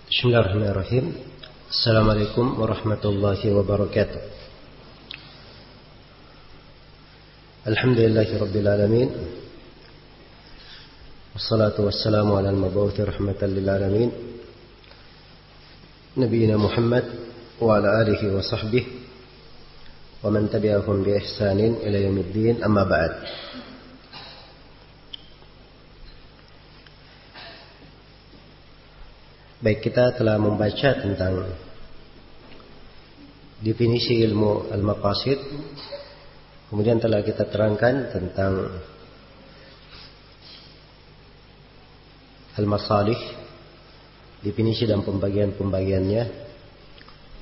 Bismillahirrahmanirrahim. Assalamualaikum warahmatullahi wabarakatuh. Alhamdulillahirabbil alamin. Wassalatu wassalamu ala al-mab'uts rahmatan lil alamin. Nabiyina Muhammad wa ala alihi wa sahbihi wa man tabi'ahum bi ihsanin ila yaumiddin. Amma ba'd. Baik, kita telah membaca tentang definisi ilmu al-maqasid. Kemudian telah kita terangkan tentang al-masalih, definisi dan pembagian-pembagiannya,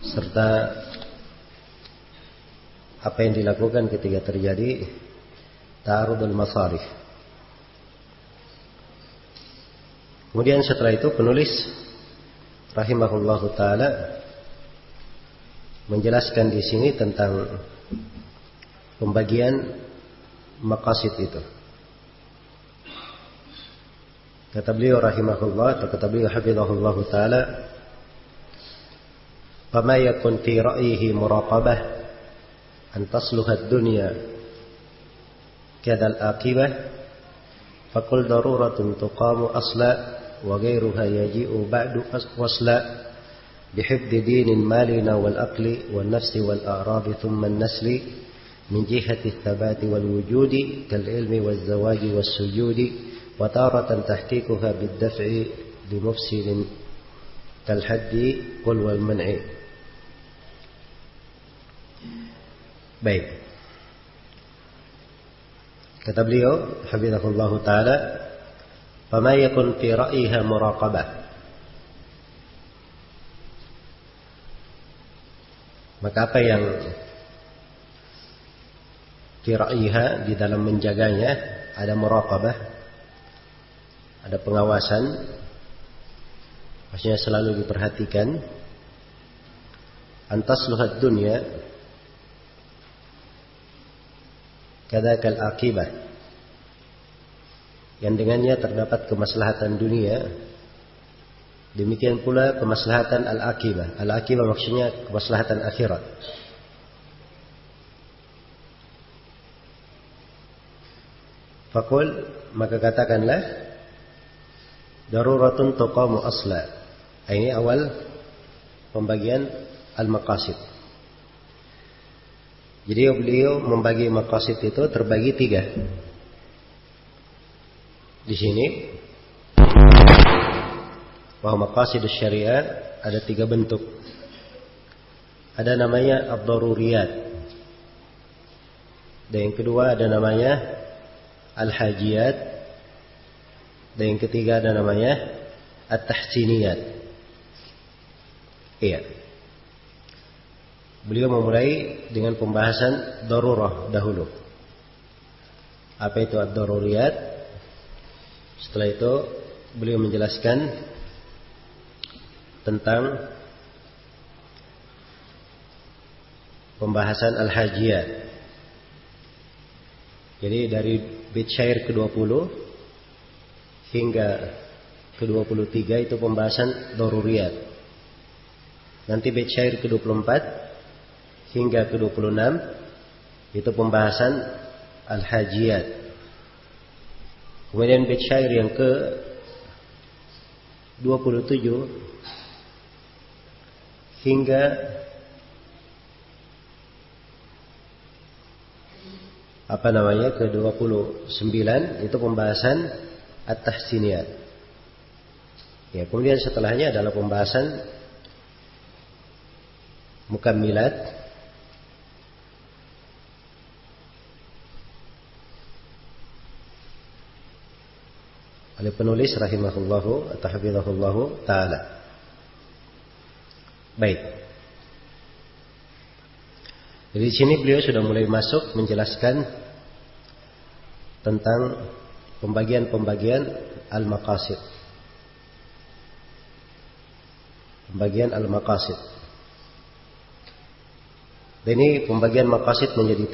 serta apa yang dilakukan ketika terjadi ta'arud al-masalih. Kemudian setelah itu penulis rahimahullahu taala menjelaskan di sini tentang pembagian maqasid itu. Kata beliau rahimahullah, atau kata beliau hafizahullahu taala, "Fama yakun fi ra'yihi muraqabah an tasluha ad-dunya kadal aqibah faqul daruratun tuqamu asla wa ghairuha yaji'u ba'du wasla bihifdzi dinin malina wal aqli wan nafsi wal a'radi thumma an-nasli min jihati ats-tsabati wal wujudi kal ilmi waz zawaji was sujudi wa taratan tahqiquha bid daf'i li mufsidin kal haddi qul wal man'i." Baik, kata beliau hafizahullahu taala, "Fama yakun fi ra'yiha muraqabah." Maka apa yang fi ra'yiha, di dalam menjaganya ada muraqabah, ada pengawasan, maksudnya selalu diperhatikan. Antasluhat dunya kadakal aqibah, yang dengannya terdapat kemaslahatan dunia, demikian pula kemaslahatan al-aqibah. Al-aqibah maksudnya kemaslahatan akhirat. Faqul, maka katakanlah, daruratun tuqamu asla. Ini awal pembagian al-maqasid. Jadi beliau membagi maqasid itu terbagi 3. Di sini bahwa maqasidus syariah ada 3 bentuk. Ada namanya ad-daruriyat, dan yang kedua ada namanya al-hajiyat, dan yang ketiga ada namanya at-tahsiniyat. Iya. Beliau memulai dengan pembahasan darurah dahulu. Apa itu ad-daruriyat? Setelah itu beliau menjelaskan tentang pembahasan al-hajiyat. Jadi dari bait syair ke-20 hingga ke-23 itu pembahasan daruriyat. Nanti bait syair ke-24 hingga ke-26 itu pembahasan al-hajiyat. Kemudian bait syair yang ke-27 hingga ke-29 itu pembahasan at-tahsiniyat. Ya, kemudian setelahnya adalah pembahasan mukammilat. Oleh penulis rahimahullahu atau hafizahullahu taala. Baik. Jadi di sini beliau sudah mulai masuk menjelaskan tentang pembagian-pembagian al-maqasid. Pembagian al-maqasid. Dan ini pembagian maqasid menjadi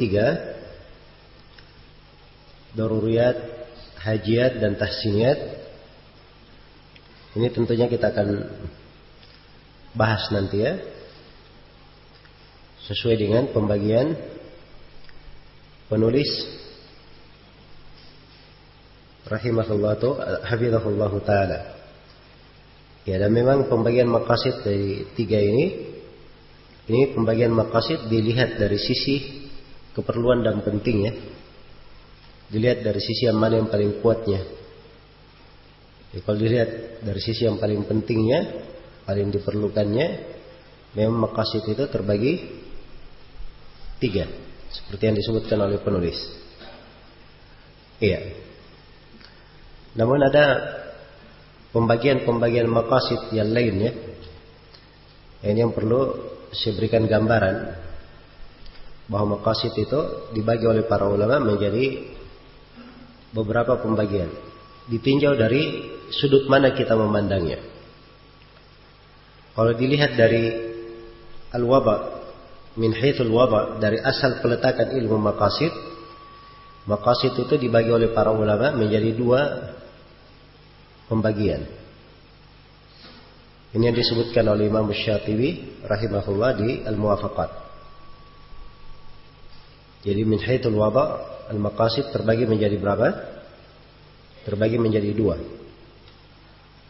3. Daruriyat, hajiyat, dan tahsiniyat. Ini tentunya kita akan bahas nanti ya, sesuai dengan pembagian penulis hafizahullah ta'ala. Ya, dan memang pembagian maqasid dari tiga ini pembagian maqasid dilihat dari sisi keperluan dan pentingnya. Dilihat dari sisi yang mana yang paling kuatnya. Ya, kalau dilihat dari sisi yang paling pentingnya, paling diperlukannya, memang maqasid itu terbagi tiga, seperti yang disebutkan oleh penulis. Iya. Namun ada pembagian maqasid yang lainnya. Ini yang perlu saya berikan gambaran bahwa maqasid itu dibagi oleh para ulama menjadi beberapa pembagian. Ditinjau dari sudut mana kita memandangnya. Kalau dilihat dari al-waba, min haitsul waba, dari asal peletakan ilmu maqasid itu dibagi oleh para ulama menjadi dua pembagian. Ini yang disebutkan oleh Imam Syatibi rahimahullah di Al-Muwafaqat. Jadi min haitsul waba, al-maqasid terbagi menjadi berapa? Terbagi menjadi dua.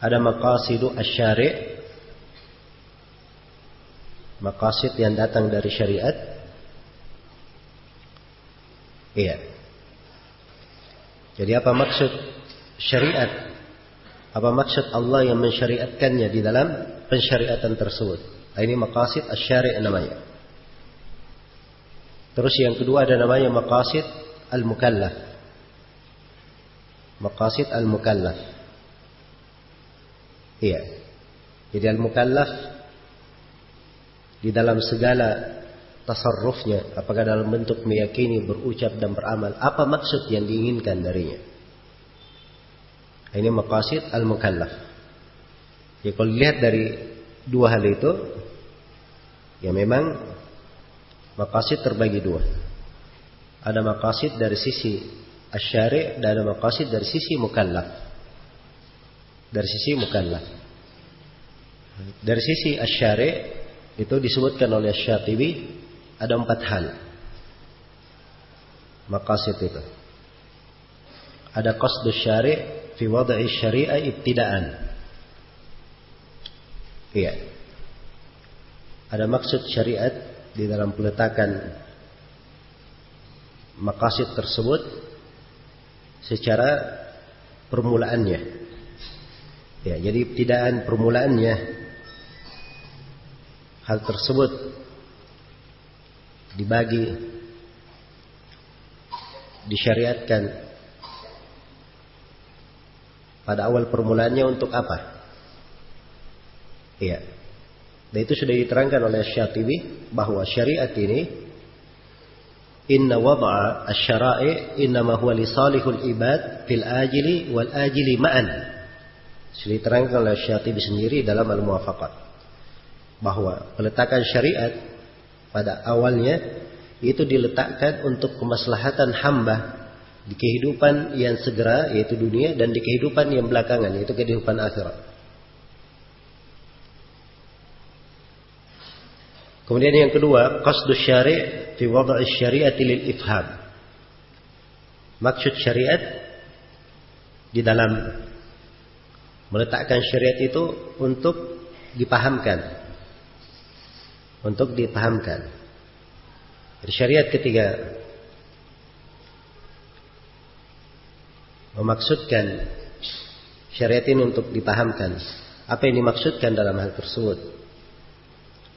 Ada maqasidu asy-syari', maqasid yang datang dari syariat. Iya. Jadi apa maksud syariat? Apa maksud Allah yang mensyariatkannya di dalam pensyariatan tersebut? Ini maqasid asy-syari' namanya. Terus yang kedua ada namanya maqasid al-mukallaf. Maqasid al-mukallaf. Iya. Jadi al-mukallaf di dalam segala tasarrufnya, apakah dalam bentuk meyakini, berucap dan beramal, apa maksud yang diinginkan darinya. Ini maqasid al-mukallaf. Ya, kalau dilihat dari dua hal itu, ya memang maqasid terbagi dua. Ada maqasid dari sisi asy-syari' dan ada maqasid dari sisi mukallaf. Dari sisi mukallaf. Dari sisi asy-syari' itu disebutkan oleh Syatibi ada 4 hal maqasid itu. Ada qasdus syari' fi wad'i syari'a ibtida'an. Iya. Ada maksud syariat di dalam peletakan maqasid tersebut secara permulaannya. Ya, jadi ibtida'an, permulaannya hal tersebut dibagi, disyariatkan pada awal permulaannya untuk apa? Iya. Dan itu sudah diterangkan oleh Syatibi bahwa syariat ini inna wada'a asy-syara'i innama huwa li salihul ibad fil ajili wal ajili ma'an. Sudah diterangkan oleh Syatibi sendiri dalam Al-Muwafaqat bahwa peletakan syariat pada awalnya itu diletakkan untuk kemaslahatan hamba di kehidupan yang segera yaitu dunia dan di kehidupan yang belakangan yaitu kehidupan akhirat. Kemudian yang kedua, qasdus syari' fi wad'i syari'ati lil ifham. Maksud syariat di dalam meletakkan syariat itu untuk dipahamkan. Untuk dipahamkan. Syariat ketiga memaksudkan syariat ini untuk dipahamkan. Apa yang dimaksudkan dalam hal tersebut?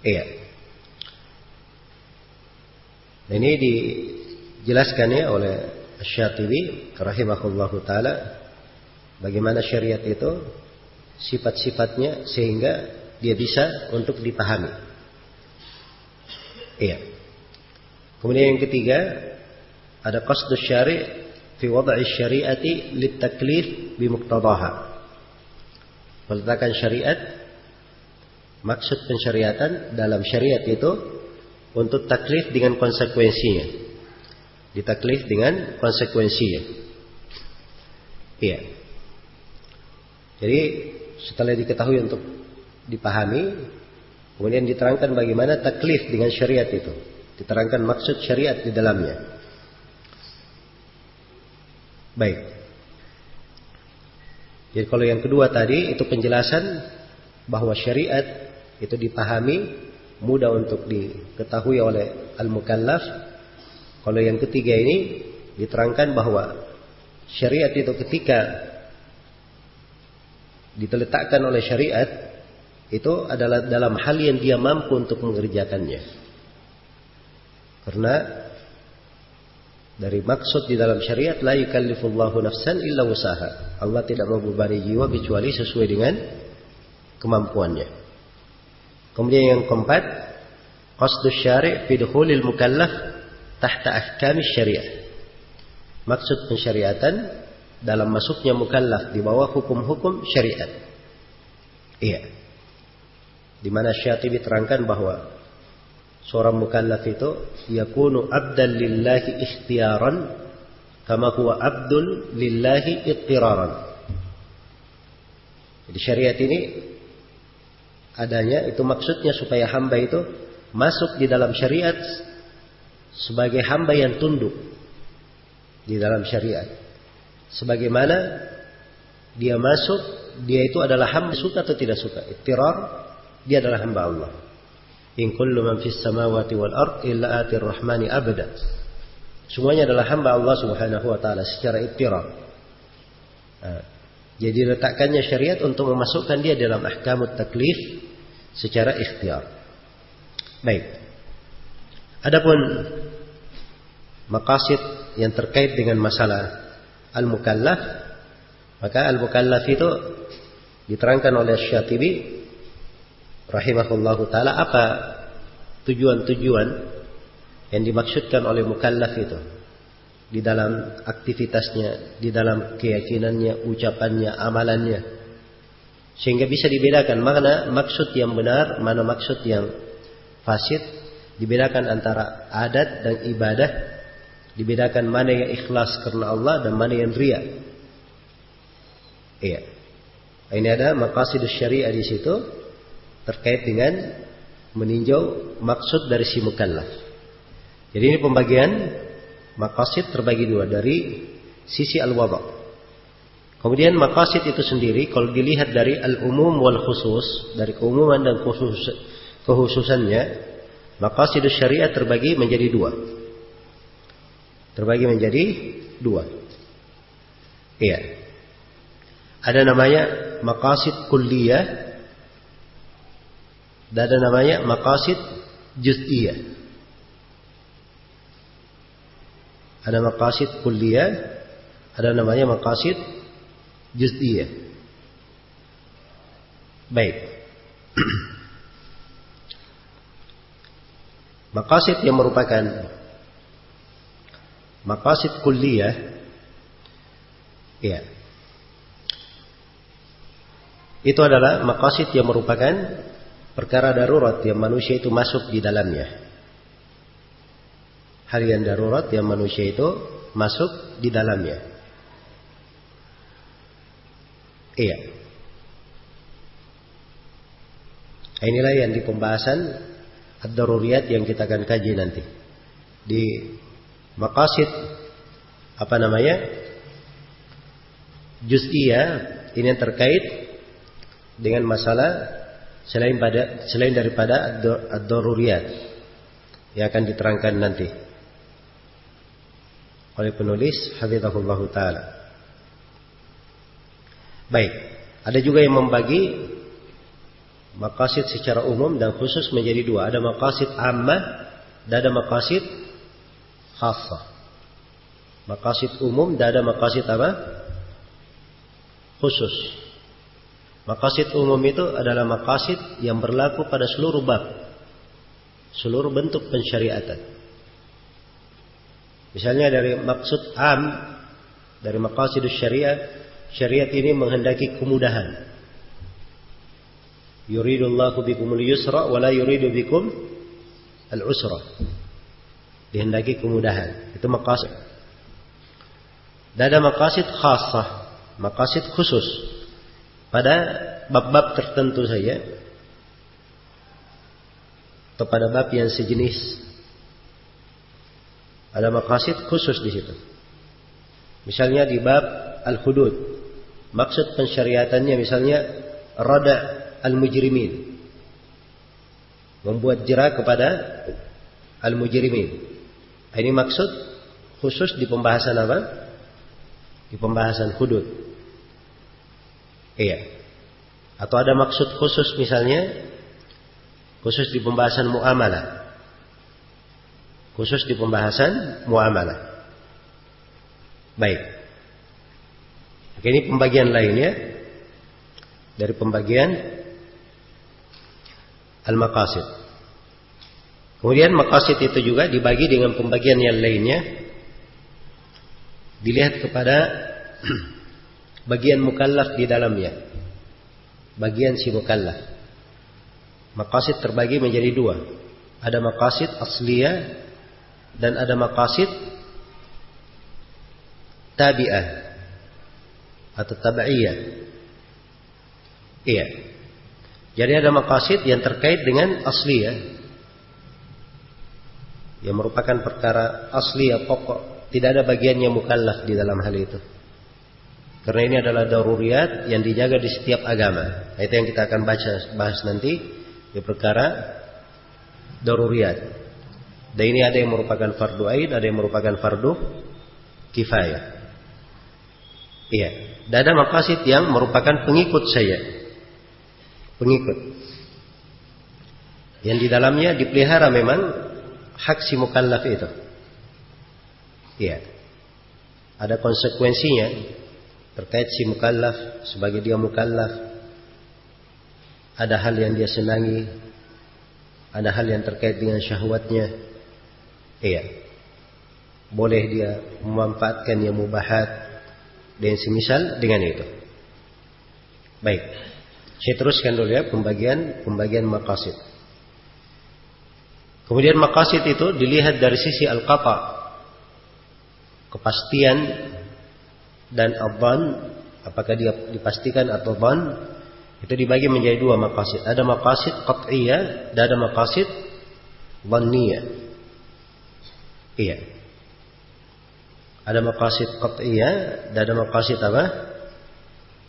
Iya. Ini dijelaskan ya oleh Syatibi rahimahullahu taala bagaimana syariat itu sifat-sifatnya sehingga dia bisa untuk dipahami. Iya. Kemudian yang ketiga ada qasdus syari' fi wad'i syari'ati litaklif bi muqtadaha. Meletakkan syariat, maksud pensyariatan dalam syariat itu untuk taklif dengan konsekuensinya. Ditaklif dengan konsekuensinya. Iya. Jadi setelah diketahui untuk dipahami, Kemudian diterangkan bagaimana taklif dengan syariat itu. Diterangkan maksud syariat di dalamnya. Baik. Jadi kalau yang kedua tadi itu penjelasan bahwa syariat itu dipahami, mudah untuk diketahui oleh al-mukallaf. Kalau yang ketiga ini diterangkan bahwa syariat itu ketika diletakkan oleh syariat itu adalah dalam hal yang dia mampu untuk mengerjakannya. Karena dari maksud di dalam syariat, la yukallifullahu nafsan illa wusaha. Allah tidak membebani jiwa kecuali sesuai dengan kemampuannya. Kemudian yang keempat, qasdus syari' fi dukhulil mukallaf tahta ahkami syariah. Maksud pensyariatan dalam masuknya mukallaf di bawah hukum-hukum syariat. Iya. Di mana Syatibi terangkan bahwa seorang mukallaf itu yakunu abdan lillahi ikhtiyaran kama huwa abdul lillahi ittiraran. Jadi syariat ini adanya itu maksudnya supaya hamba itu masuk di dalam syariat sebagai hamba yang tunduk di dalam syariat. Sebagaimana dia masuk, dia itu adalah hamba suka atau tidak suka. Ittirar, dia adalah hamba Allah. In kullu man fis samawati wal ard illa atir rahmani abada. Semuanya adalah hamba Allah Subhanahu wa taala secara ittirar. Jadi letakkannya syariat untuk memasukkan dia dalam ahkamut taklif secara ikhtiar. Baik. Adapun maqasid yang terkait dengan masalah al-mukallaf, maka al-mukallaf itu diterangkan oleh Syatibi rahimahullahu taala apa tujuan-tujuan yang dimaksudkan oleh mukallaf itu di dalam aktivitasnya, di dalam keyakinannya, ucapannya, amalannya, sehingga bisa dibedakan mana maksud yang benar, mana maksud yang fasid, dibedakan antara adat dan ibadah, dibedakan mana yang ikhlas karena Allah dan mana yang riya. Iya. Ini ada maqasidus syariah di situ terkait dengan meninjau maksud dari si mukallaf. Jadi ini pembagian maqasid terbagi dua dari sisi al-wada'. Kemudian maqasid itu sendiri kalau dilihat dari al-umum wal khusus, dari keumuman dan kekhususannya, maqasidus syariah terbagi menjadi dua. Terbagi menjadi dua. Iya. Ada namanya maqasid kulliyah dan ada namanya maqasid juz'iyah. Ada maqasid kulliyah, ada namanya maqasid juz'iyah. Baik. Maqasid yang merupakan maqasid kulliyah, ya, itu adalah maqasid yang merupakan perkara darurat yang manusia itu masuk di dalamnya. Hal yang darurat yang manusia itu masuk di dalamnya. Iya. Inilah yang di pembahasan ad-daruriyat yang kita akan kaji nanti. Di maqasid apa namanya? Juz'iyah ini yang terkait dengan masalah selain daripada ad-daruriyat yang akan diterangkan nanti oleh penulis hafizahullah taala. Baik, ada juga yang membagi maqasid secara umum dan khusus menjadi dua. Ada maqasid ammah dan ada maqasid khassah. Maqasid umum dan ada maqasid apa? Khusus. Maqasid umum itu adalah maqasid yang berlaku pada seluruh bab, seluruh bentuk pensyariatan. Misalnya dari maksud am, dari maqasidus syariah, syariat ini menghendaki kemudahan. Yuridullahu bikumul yusra wa la yuridu bikum al-usra. Dihendaki kemudahan. Itu maqasid. Dan ada maqasid khassah, maqasid khusus. Pada bab-bab tertentu saja. atau pada bab yang sejenis. Ada maqasid khusus di situ. Misalnya di bab al-hudud, maksud pensyariatannya misalnya rada al-mujrimin, membuat jera kepada al-mujrimin. Ini maksud khusus di pembahasan apa? Di pembahasan hudud. Iya. Atau ada maksud khusus misalnya khusus di pembahasan muamalah. Khusus di pembahasan muamalah. Baik. Ini pembagian lainnya dari pembagian al-maqasid. Kemudian maqasid itu juga dibagi dengan pembagian yang lainnya. Dilihat kepada bagian mukallaf di dalamnya. Bagian si mukallaf. Maqasid terbagi menjadi dua. Ada maqasid asliyah dan ada maqasid tabi'ah atau tabaiyah. Iya. Jadi ada maqasid yang terkait dengan asliyah, yang merupakan perkara asliyah pokok, tidak ada bagiannya mukallaf di dalam hal itu. Karena ini adalah daruriyat yang dijaga di setiap agama. Itu yang kita akan bahas nanti di perkara daruriyat. Dan ini ada yang merupakan fardu ain, ada yang merupakan fardu kifayah. Iya. Dan ada maqasid yang merupakan pengikut saya. Pengikut. Yang di dalamnya dipelihara memang hak si mukallaf itu. Iya. Ada konsekuensinya terkait si mukallaf sebagai dia mukallaf. Ada hal yang dia senangi, ada hal yang terkait dengan syahwatnya. Iya. Boleh dia memanfaatkan yang mubahat dan semisal dengan itu. Baik. Saya teruskan dulu ya pembagian maqasid. Kemudian maqasid itu dilihat dari sisi al-qata', kepastian dan adhan, apakah dia dipastikan atau dhan, itu dibagi menjadi dua maqasid. Ada maqasid qat'iyah dan ada maqasid dhanniyah. Iya. Ada maqasid qat'iyah dan ada maqasid apa?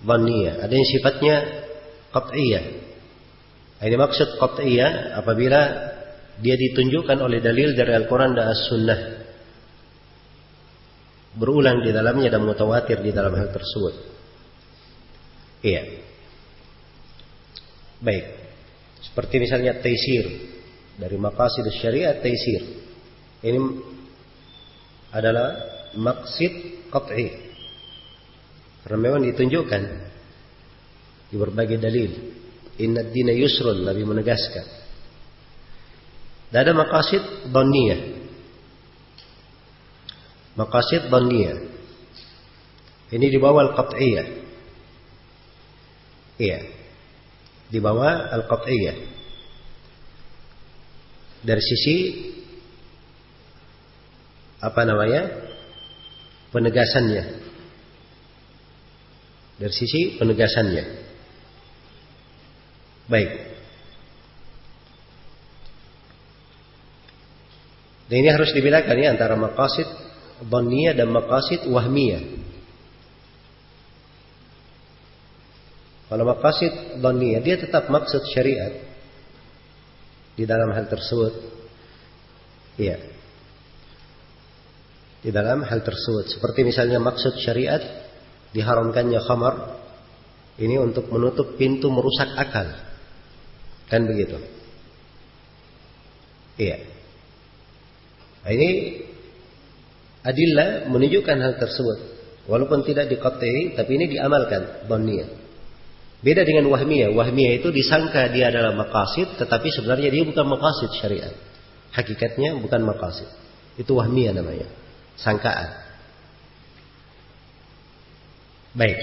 Dhanniyah. Ada yang sifatnya qat'iyah. Ini maksud qat'iyah apabila dia ditunjukkan oleh dalil dari Al-Quran dan As-Sunnah, berulang di dalamnya dan mutawatir di dalam hal tersebut. Iya. Baik. Seperti misalnya taisir, dari maqasid syariat taisir. Ini adalah maqsid qat'i. Karena memang ditunjukkan di berbagai dalil. Inna ad-dina yusrun, Nabi menegaskan. Dan ada maqasid dhanniyah. Maqasid dhanniyah. Ini di bawah al-qat'iyah. Iya. Di bawah al-qat'iyah. Dari sisi penegasannya. Dari sisi penegasannya. Baik. Dan ini harus dibedakan ya antara maqasid dhanniyah dan maqasid wahmiyah. Kalau maqasid dhanniyah dia tetap maksud syariat di dalam hal tersebut. Iya. Di dalam hal tersebut, seperti misalnya maksud syariat diharamkannya khamar, ini untuk menutup pintu merusak akal. Kan begitu. Iya. Nah, ini adillah menunjukkan hal tersebut. Walaupun tidak diqat'i, tapi ini diamalkan dhanniyah. Beda dengan wahmiyah. Wahmiyah itu disangka dia adalah maqasid, tetapi sebenarnya dia bukan maqasid syariat. Hakikatnya bukan maqasid. Itu wahmiyah namanya. Sangkaan. Baik.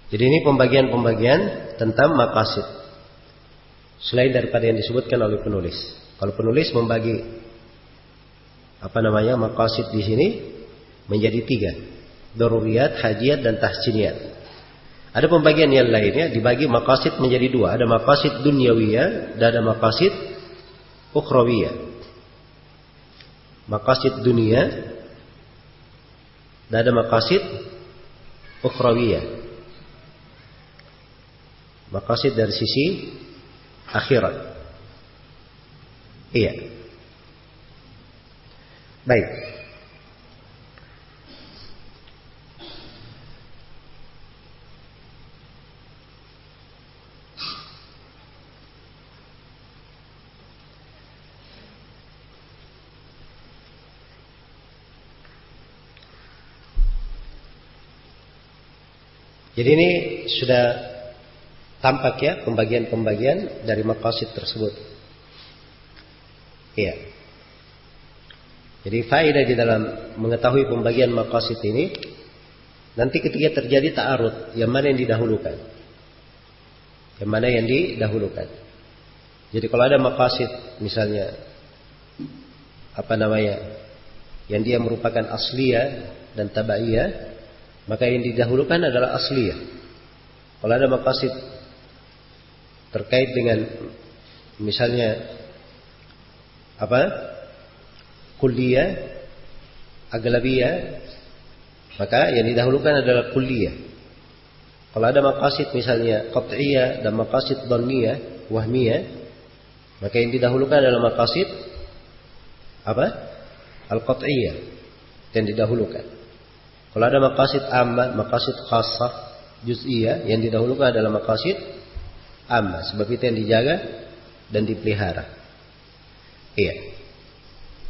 Jadi ini pembagian-pembagian tentang maqasid. Selain daripada yang disebutkan oleh penulis. Kalau penulis membagi maqasid di sini menjadi 3. Daruriyat, hajiyat dan tahsiniyat. Ada pembagian yang lainnya, dibagi maqasid menjadi dua. Ada maqasid dunyawiyah dan ada maqasid ukhrawiyah. Maqasid dunia dan ada maqasid ukhrawiyah. Maqasid dari sisi akhirat. Iya. Baik. Jadi ini sudah tampak ya pembagian-pembagian dari maqasid tersebut. Iya. Jadi faedah di dalam mengetahui pembagian maqasid ini, nanti ketika terjadi ta'arud, yang mana yang didahulukan? Yang mana yang didahulukan? Jadi kalau ada maqasid misalnya yang dia merupakan asliyah dan tabaiyah, maka yang didahulukan adalah asliyah. Kalau ada maqasid terkait dengan misalnya kulliyah, aglabiyah, maka yang didahulukan adalah kulliyah. Kalau ada maqasid misalnya qat'iyah dan maqasid dhanniyah, wahmiyah, maka yang didahulukan adalah maqasid al-qat'iyah yang didahulukan. Kalau ada maqasid ammah, maqasid khassah, juz'iyah, yang didahulukan adalah maqasid ammah, sebab itu yang dijaga dan dipelihara. Iya.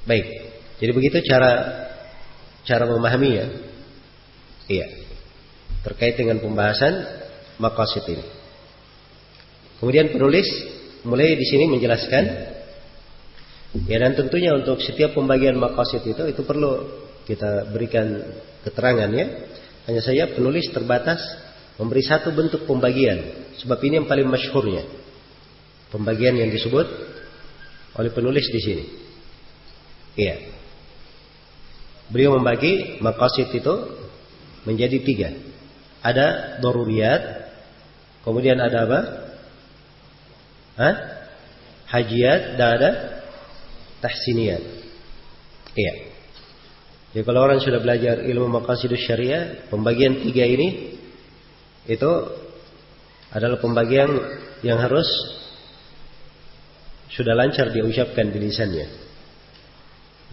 Baik. Jadi begitu cara memahaminya. Iya. Terkait dengan pembahasan maqasid ini. Kemudian penulis mulai di sini menjelaskan, ya, dan tentunya untuk setiap pembagian maqasid itu perlu kita berikan keterangannya. Hanya saja penulis terbatas memberi satu bentuk pembagian, sebab ini yang paling masyhurnya. Pembagian yang disebut oleh penulis di sini. Iya. Beliau membagi maqasid itu menjadi 3. Ada daruriyat, kemudian ada apa? Hajiyat, dan ada tahsiniyat. Iya. Jadi kalau orang sudah belajar ilmu maqasidus syariah, pembagian 3 ini itu adalah pembagian yang harus sudah lancar dia ucapkan di lisannya.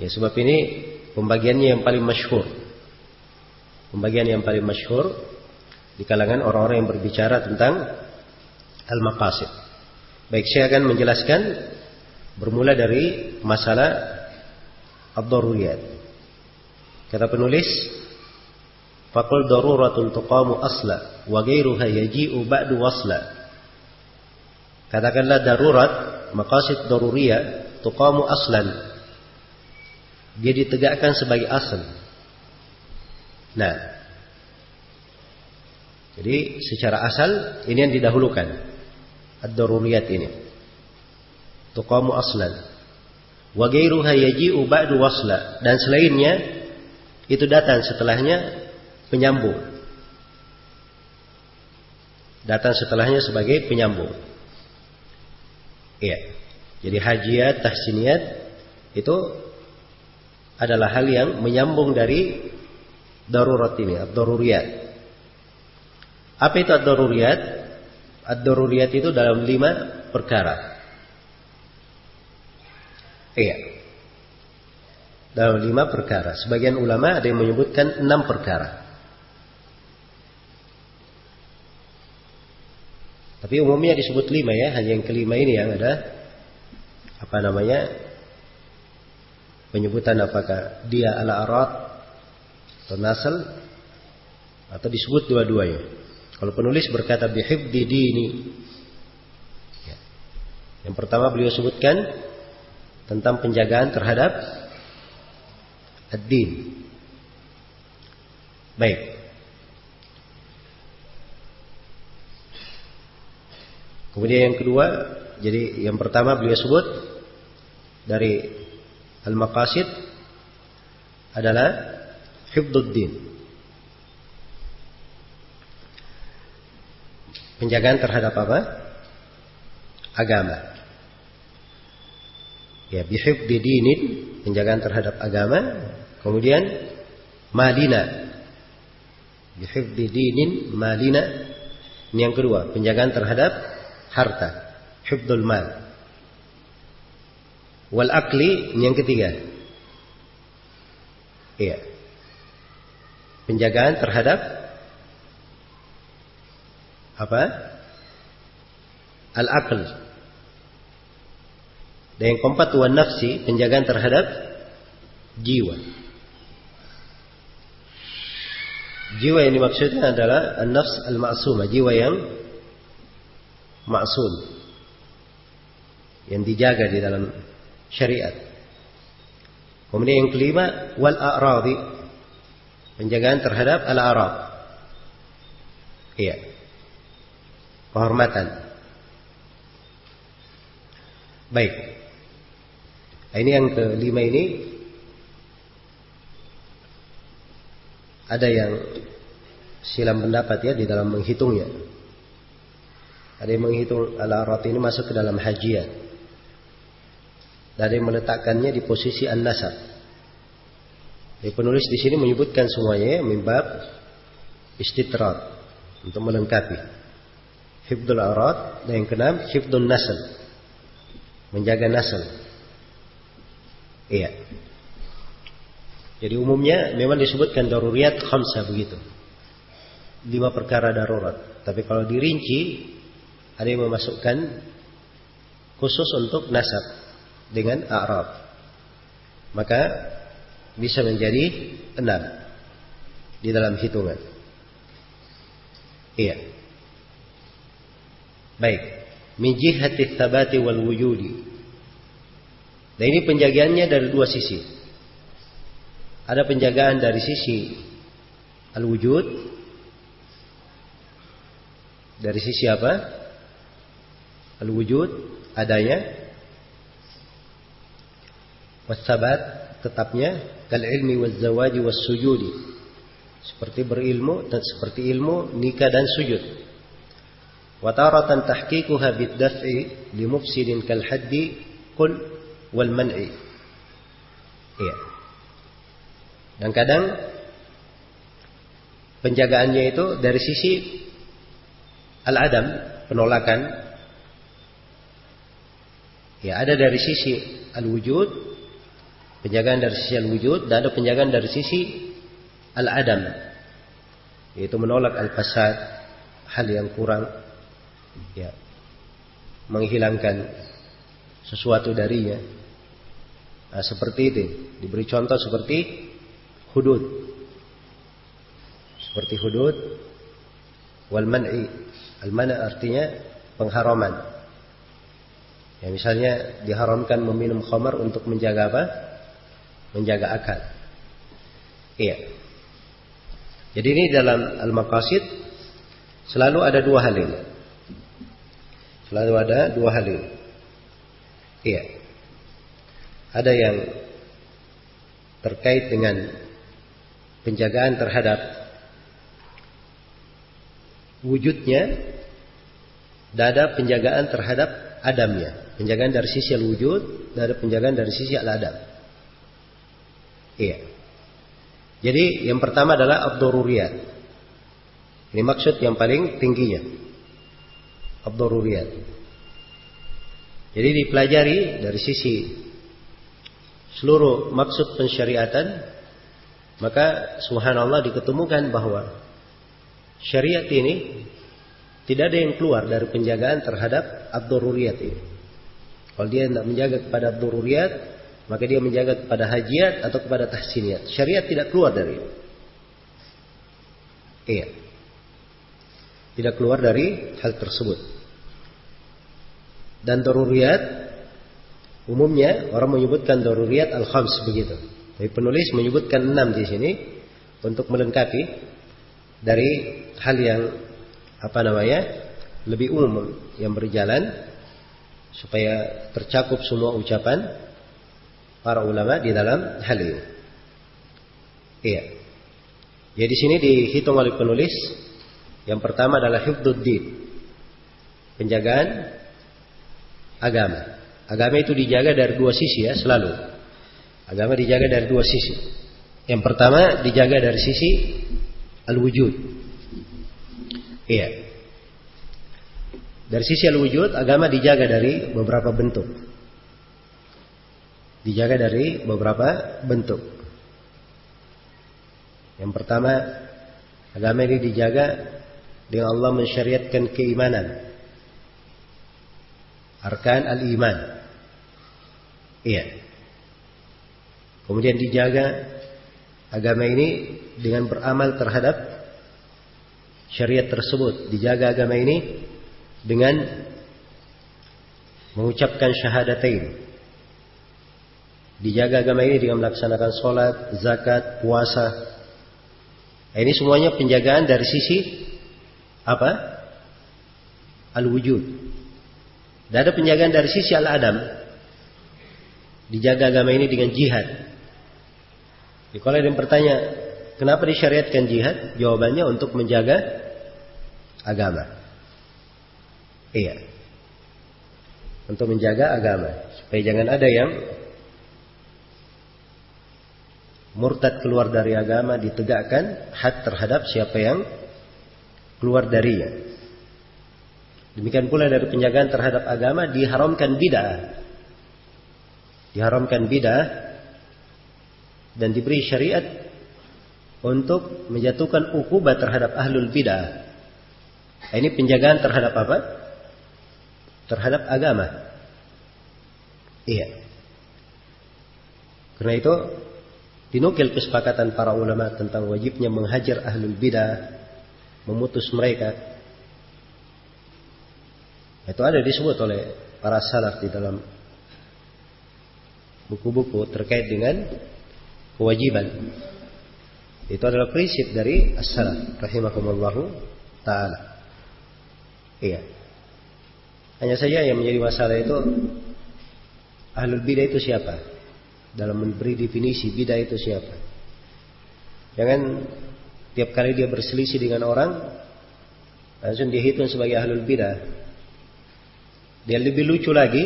Ya, sebab ini pembagiannya yang paling masyhur. Pembagian yang paling masyhur di kalangan orang-orang yang berbicara tentang al-maqasid. Baik, saya akan menjelaskan bermula dari masalah ad-daruriyat. Kata penulis, faqul daruratun tuqamu asla wa ghairuha yaji'u ba'du wasla. Katakanlah darurat, maqasid daruriyah, tuqamu aslan, dia ditegakkan sebagai asal. Nah, jadi secara asal ini yang didahulukan, ad-daruriyat ini, tuqamu aslan wa ghairuha yaji'u ba'du wasla, dan selainnya itu datang setelahnya penyambung. Datang setelahnya sebagai penyambung. Iya. Jadi hajiyat, tahsiniyat itu adalah hal yang menyambung dari darurat ini, ad-daruriyat. Apa itu ad-daruriyat? Ad-daruriyat itu dalam 5 perkara. Iya. Dalam 5 perkara. Sebagian ulama ada yang menyebutkan 6 perkara. Tapi umumnya disebut 5 ya. Hanya yang kelima ini yang ada penyebutan apakah dia ala arat atau nasal, atau disebut dua-duanya. Kalau penulis berkata bihifdi dini, ya. Yang pertama beliau sebutkan tentang penjagaan terhadap ad-din. Baik. Kemudian yang kedua, jadi yang pertama beliau sebut dari al-maqasid adalah hifdzuddin. Penjagaan terhadap apa? Agama. Ya, bihifdzi dinin, penjagaan terhadap agama. Kemudian malina. Bihifdzi dinin malina. Ini yang kedua, penjagaan terhadap harta. Hifdzul mal. Wal akli, ini yang ketiga. Iya. Penjagaan terhadap apa? Al-aql. Dan yang keempat, wan nafsi, penjagaan terhadap jiwa. Jiwa yang dimaksudnya adalah an-nafs al-ma'sumah, jiwa yang ma'sum, yang dijaga di dalam syariat. Kemudian yang kelima, wal a'radi, penjagaan terhadap al-a'rad. Iya. Kehormatan. Baik. Ini yang kelima ini ada yang silam pendapat ya di dalam menghitungnya. Ada yang menghitung al-a'rad ini masuk ke dalam hajiat. Dan ada yang meletakkannya di posisi an-nasab. Penulis di sini menyebutkan semuanya mimbab istitrad untuk melengkapi. Hifdzul a'rad, dan yang keenam hifdzun nasl, menjaga nasl. Iya. Jadi umumnya memang disebutkan daruriyat khamsah begitu. 5 perkara darurat. Tapi kalau dirinci ada yang memasukkan khusus untuk nasab dengan a'rab. Maka bisa menjadi 6 di dalam hitungan. Iya. Baik. Min jihati tsabati wal wujudi. Dan ini penjagaannya dari dua sisi. Ada penjagaan dari sisi al-wujud. Dari sisi apa? Al-wujud, adanya. Was-sabat, tetapnya. Kal-ilmi waz-zawaji was-sujudi. Seperti berilmu dan seperti ilmu, nikah dan sujud. Wa taratan tahqiquha bid-daf'i li mufsidin kal haddi qul wal man'i. Iya. Dan kadang penjagaannya itu dari sisi al-adam, penolakan. Ya, ada dari sisi al-wujud, penjagaan dari sisi al-wujud, dan ada penjagaan dari sisi al-adam, yaitu menolak al-fasad, hal yang kurang, ya, menghilangkan sesuatu darinya. Nah, seperti itu. Diberi contoh seperti hudud. Seperti hudud wal man'i. Al-man' artinya pengharaman. Ya, misalnya diharamkan meminum khamar untuk menjaga apa? Menjaga akal. Iya. Jadi ini dalam al-maqasid selalu ada dua hal ini. Selalu ada dua hal ini. Iya. Ada yang terkait dengan penjagaan terhadap wujudnya, dan ada penjagaan terhadap adamnya. Penjagaan dari sisi al-wujud, dan ada penjagaan dari sisi al-adam. Iya. Jadi yang pertama adalah ad-daruriyat. Ini maksud yang paling tingginya. Ad-daruriyat. Jadi dipelajari dari sisi seluruh maksud pensyariatan, maka subhanallah diketemukan bahwa syariat ini tidak ada yang keluar dari penjagaan terhadap ad-daruriyat ini. Kalau dia tidak menjaga kepada ad-daruriyat, maka dia menjaga kepada hajiat atau kepada tahsiniyat. Syariat tidak keluar dari itu. Iya. Tidak keluar dari hal tersebut. Dan daruriyat umumnya orang menyebutkan daruriyat al-khams begitu. Tapi penulis menyebutkan 6 di sini untuk melengkapi dari hal yang lebih umum yang berjalan supaya tercakup semua ucapan para ulama di dalam hal ini. Iya. Jadi di sini dihitung oleh penulis yang pertama adalah hifdzuddin, penjagaan agama. Agama itu dijaga dari dua sisi ya, selalu. Agama dijaga dari dua sisi. Yang pertama dijaga dari sisi al-wujud. Iya. Dari sisi al-wujud, agama dijaga dari beberapa bentuk. Dijaga dari beberapa bentuk. Yang pertama, agama ini dijaga dengan Allah mensyariatkan keimanan. Arkan al-iman. Iya. Kemudian dijaga agama ini dengan beramal terhadap syariat tersebut. Dijaga agama ini dengan mengucapkan syahadatain. Dijaga agama ini dengan melaksanakan sholat, zakat, puasa. Ini semuanya penjagaan dari sisi apa? Al-wujud. Dan ada penjagaan dari sisi al-adam. Dijaga agama ini dengan jihad. Jadi kalau ada yang bertanya, kenapa disyariatkan jihad? Jawabannya untuk menjaga agama. Iya. Untuk menjaga agama. Supaya jangan ada yang murtad keluar dari agama, ditegakkan had terhadap siapa yang keluar darinya. Demikian pula dari penjagaan terhadap agama, diharamkan bid'ah. Diharamkan bid'ah dan diberi syariat untuk menjatuhkan uqubah terhadap ahlul bid'ah. Ini penjagaan terhadap apa? Terhadap agama. Iya. Karena itu dinukil kesepakatan para ulama tentang wajibnya menghajar ahlul bid'ah, memutus mereka. Itu ada disebut oleh para salaf di dalam buku-buku terkait dengan kewajiban. Itu adalah prinsip dari as-salaf rahimakumullahu ta'ala. Iya. Hanya saja yang menjadi masalah itu ahlul bid'ah itu siapa? Dalam memberi definisi bid'ah itu siapa? Jangan tiap kali dia berselisih dengan orang langsung dihitung sebagai ahlul bid'ah. Dia lebih lucu lagi,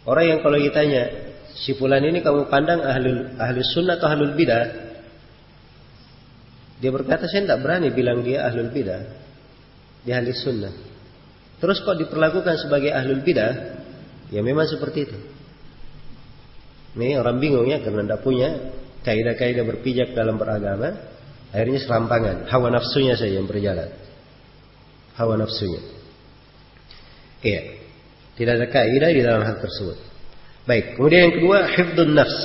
orang yang kalau ditanya, si fulan ini kamu pandang ahlus sunnah atau ahlul bidah? Dia berkata, saya tidak berani bilang dia ahlul bidah. Dia ahlus sunnah. Terus kok diperlakukan sebagai ahlul bidah? Ya memang seperti itu. Ini orang bingung ya, karena tidak punya kaidah-kaidah berpijak dalam beragama. Akhirnya serampangan, hawa nafsunya saja yang berjalan. Hawa nafsunya. Iya. Tidak ada kaidah di dalam hal tersebut. Baik, kemudian yang kedua, hifdzun nafs,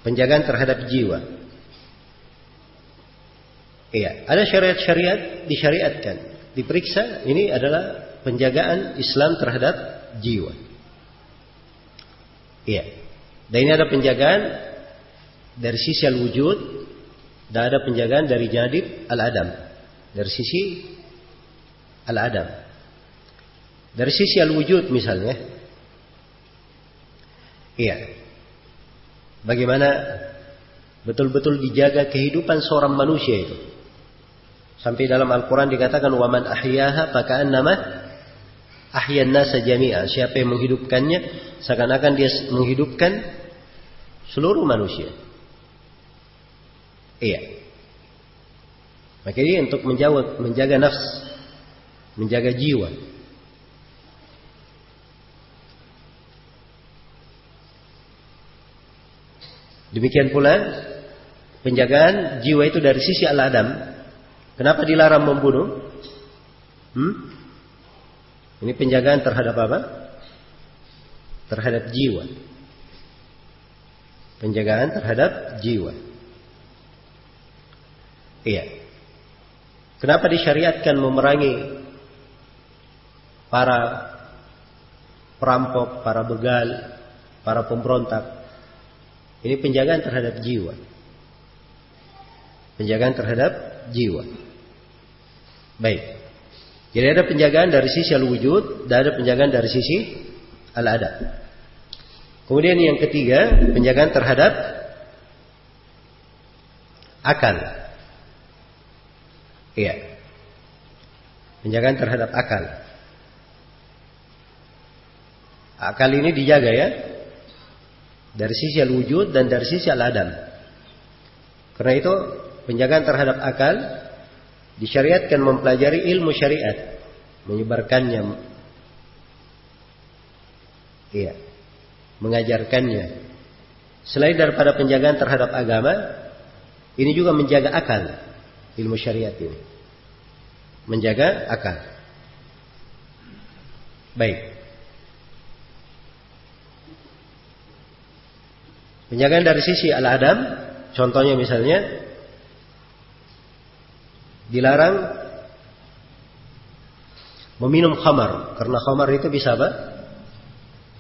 penjagaan terhadap jiwa. Iya, ada syariat-syariat disyariatkan, diperiksa, ini adalah penjagaan Islam terhadap jiwa. Iya. Dan ini ada penjagaan dari sisi al-wujud, dan ada penjagaan dari janib al-adam, dari sisi al-adam. Dari sisi al-wujud misalnya, iya, bagaimana betul-betul dijaga kehidupan seorang manusia itu. Sampai dalam Al-Quran dikatakan, وَمَنْ أَحْيَاهَا فَكَأَنَّمَا أَحْيَا النَّاسَ جَمِيعًا. Siapa yang menghidupkannya, seakan-akan dia menghidupkan seluruh manusia. Iya. Maka ini untuk menjaga nafs, menjaga jiwa. Demikian pula penjagaan jiwa itu dari sisi al-adam. Kenapa dilarang membunuh? Ini penjagaan terhadap apa? Terhadap jiwa. Penjagaan terhadap jiwa. Iya. Kenapa disyariatkan memerangi para perampok, para begal, para pemberontak? Ini penjagaan terhadap jiwa. Penjagaan terhadap jiwa. Baik. Jadi ada penjagaan dari sisi al-wujud dan ada penjagaan dari sisi al-adab. Kemudian yang ketiga, penjagaan terhadap akal. Iya. Penjagaan terhadap akal. Akal ini dijaga ya, dari sisi al-wujud dan dari sisi al-adam. Karena itu penjagaan terhadap akal disyariatkan mempelajari ilmu syariat, menyebarkannya, iya, mengajarkannya. Selain daripada penjagaan terhadap agama, ini juga menjaga akal. Ilmu syariat ini menjaga akal. Baik. Penjagaan dari sisi al-adam, contohnya misalnya dilarang meminum khamar, karena khamar itu bisa apa?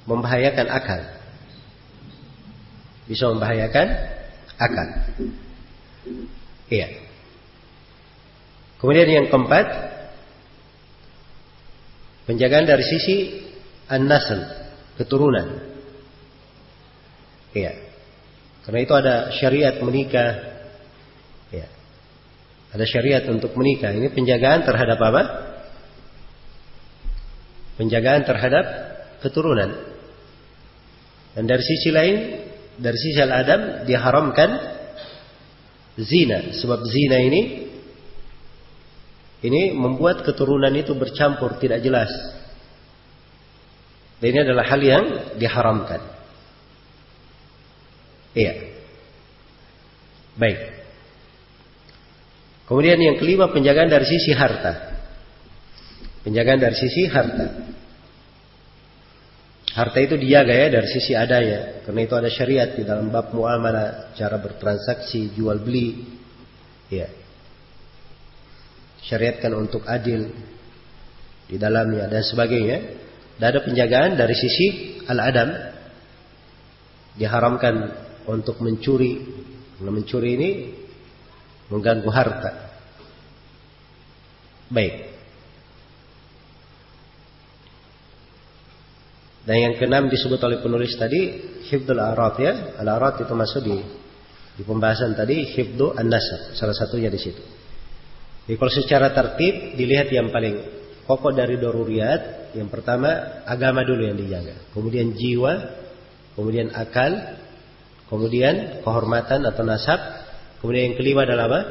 Membahayakan akal. Bisa membahayakan akal. Iya. Kemudian yang keempat, penjagaan dari sisi an-nasl, keturunan. Iya. Karena itu ada syariat menikah. Iya. Ada syariat untuk menikah. Ini penjagaan terhadap apa? Penjagaan terhadap keturunan. Dan dari sisi lain, dari sisi al-adam, diharamkan zina. Sebab zina ini membuat keturunan itu bercampur, tidak jelas. Dan ini adalah hal yang diharamkan. Iya. Baik. Kemudian yang kelima, penjagaan dari sisi harta. Penjagaan dari sisi harta. Harta itu dijaga ya dari sisi adanya. Karena itu ada syariat di dalam bab muamalah, cara bertransaksi, jual beli. Ya. Syariatkan untuk adil di dalamnya dan sebagainya. Dan ada penjagaan dari sisi al-adam. Diharamkan untuk mencuri. Karena mencuri ini mengganggu harta. Baik. Dan yang keenam disebut oleh penulis tadi hifdzul a'rad ya. Al-a'rad itu masuk di pembahasan tadi, hifdzu an-nasab, salah satunya di situ. Jadi kalau secara tertib dilihat yang paling pokok dari daruriyat, yang pertama agama dulu yang dijaga, kemudian jiwa, kemudian akal, kemudian kehormatan atau nasab, kemudian yang kelima adalah apa?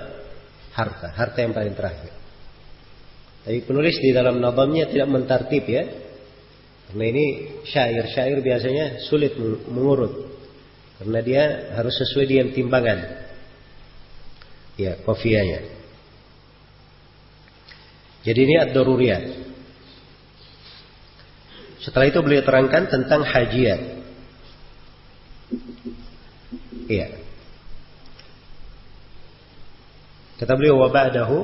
Harta. Harta yang paling terakhir. Tapi penulis di dalam nadamnya tidak mentartib ya. Karena ini syair biasanya sulit mengurut. Karena dia harus sesuai dengan timbangan. Ya, qafiyahnya. Jadi ini ad-daruriyat. Setelah itu beliau terangkan tentang hajiyat. Iya. Kata beliau wa ba'dahu,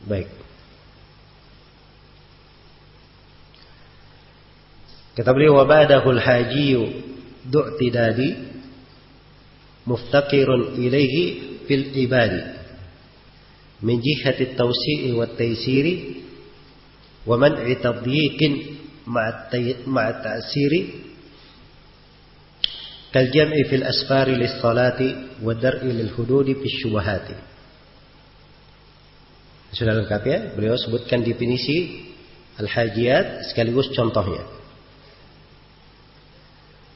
baik. Kata beliau wa ba'dahu al-hajiyu du'tidadi muftaqirun ilaihi fil ibadi min jihati at-tawsi'i wat-taysiri wa man'i tadyiqin ma'a ta'siri kal jam'i fil asfari lis-salati wa dar'i lil hududi fis syubahati. Sudah lengkap ya? Beliau sebutkan definisi al-hajiyat sekaligus contohnya.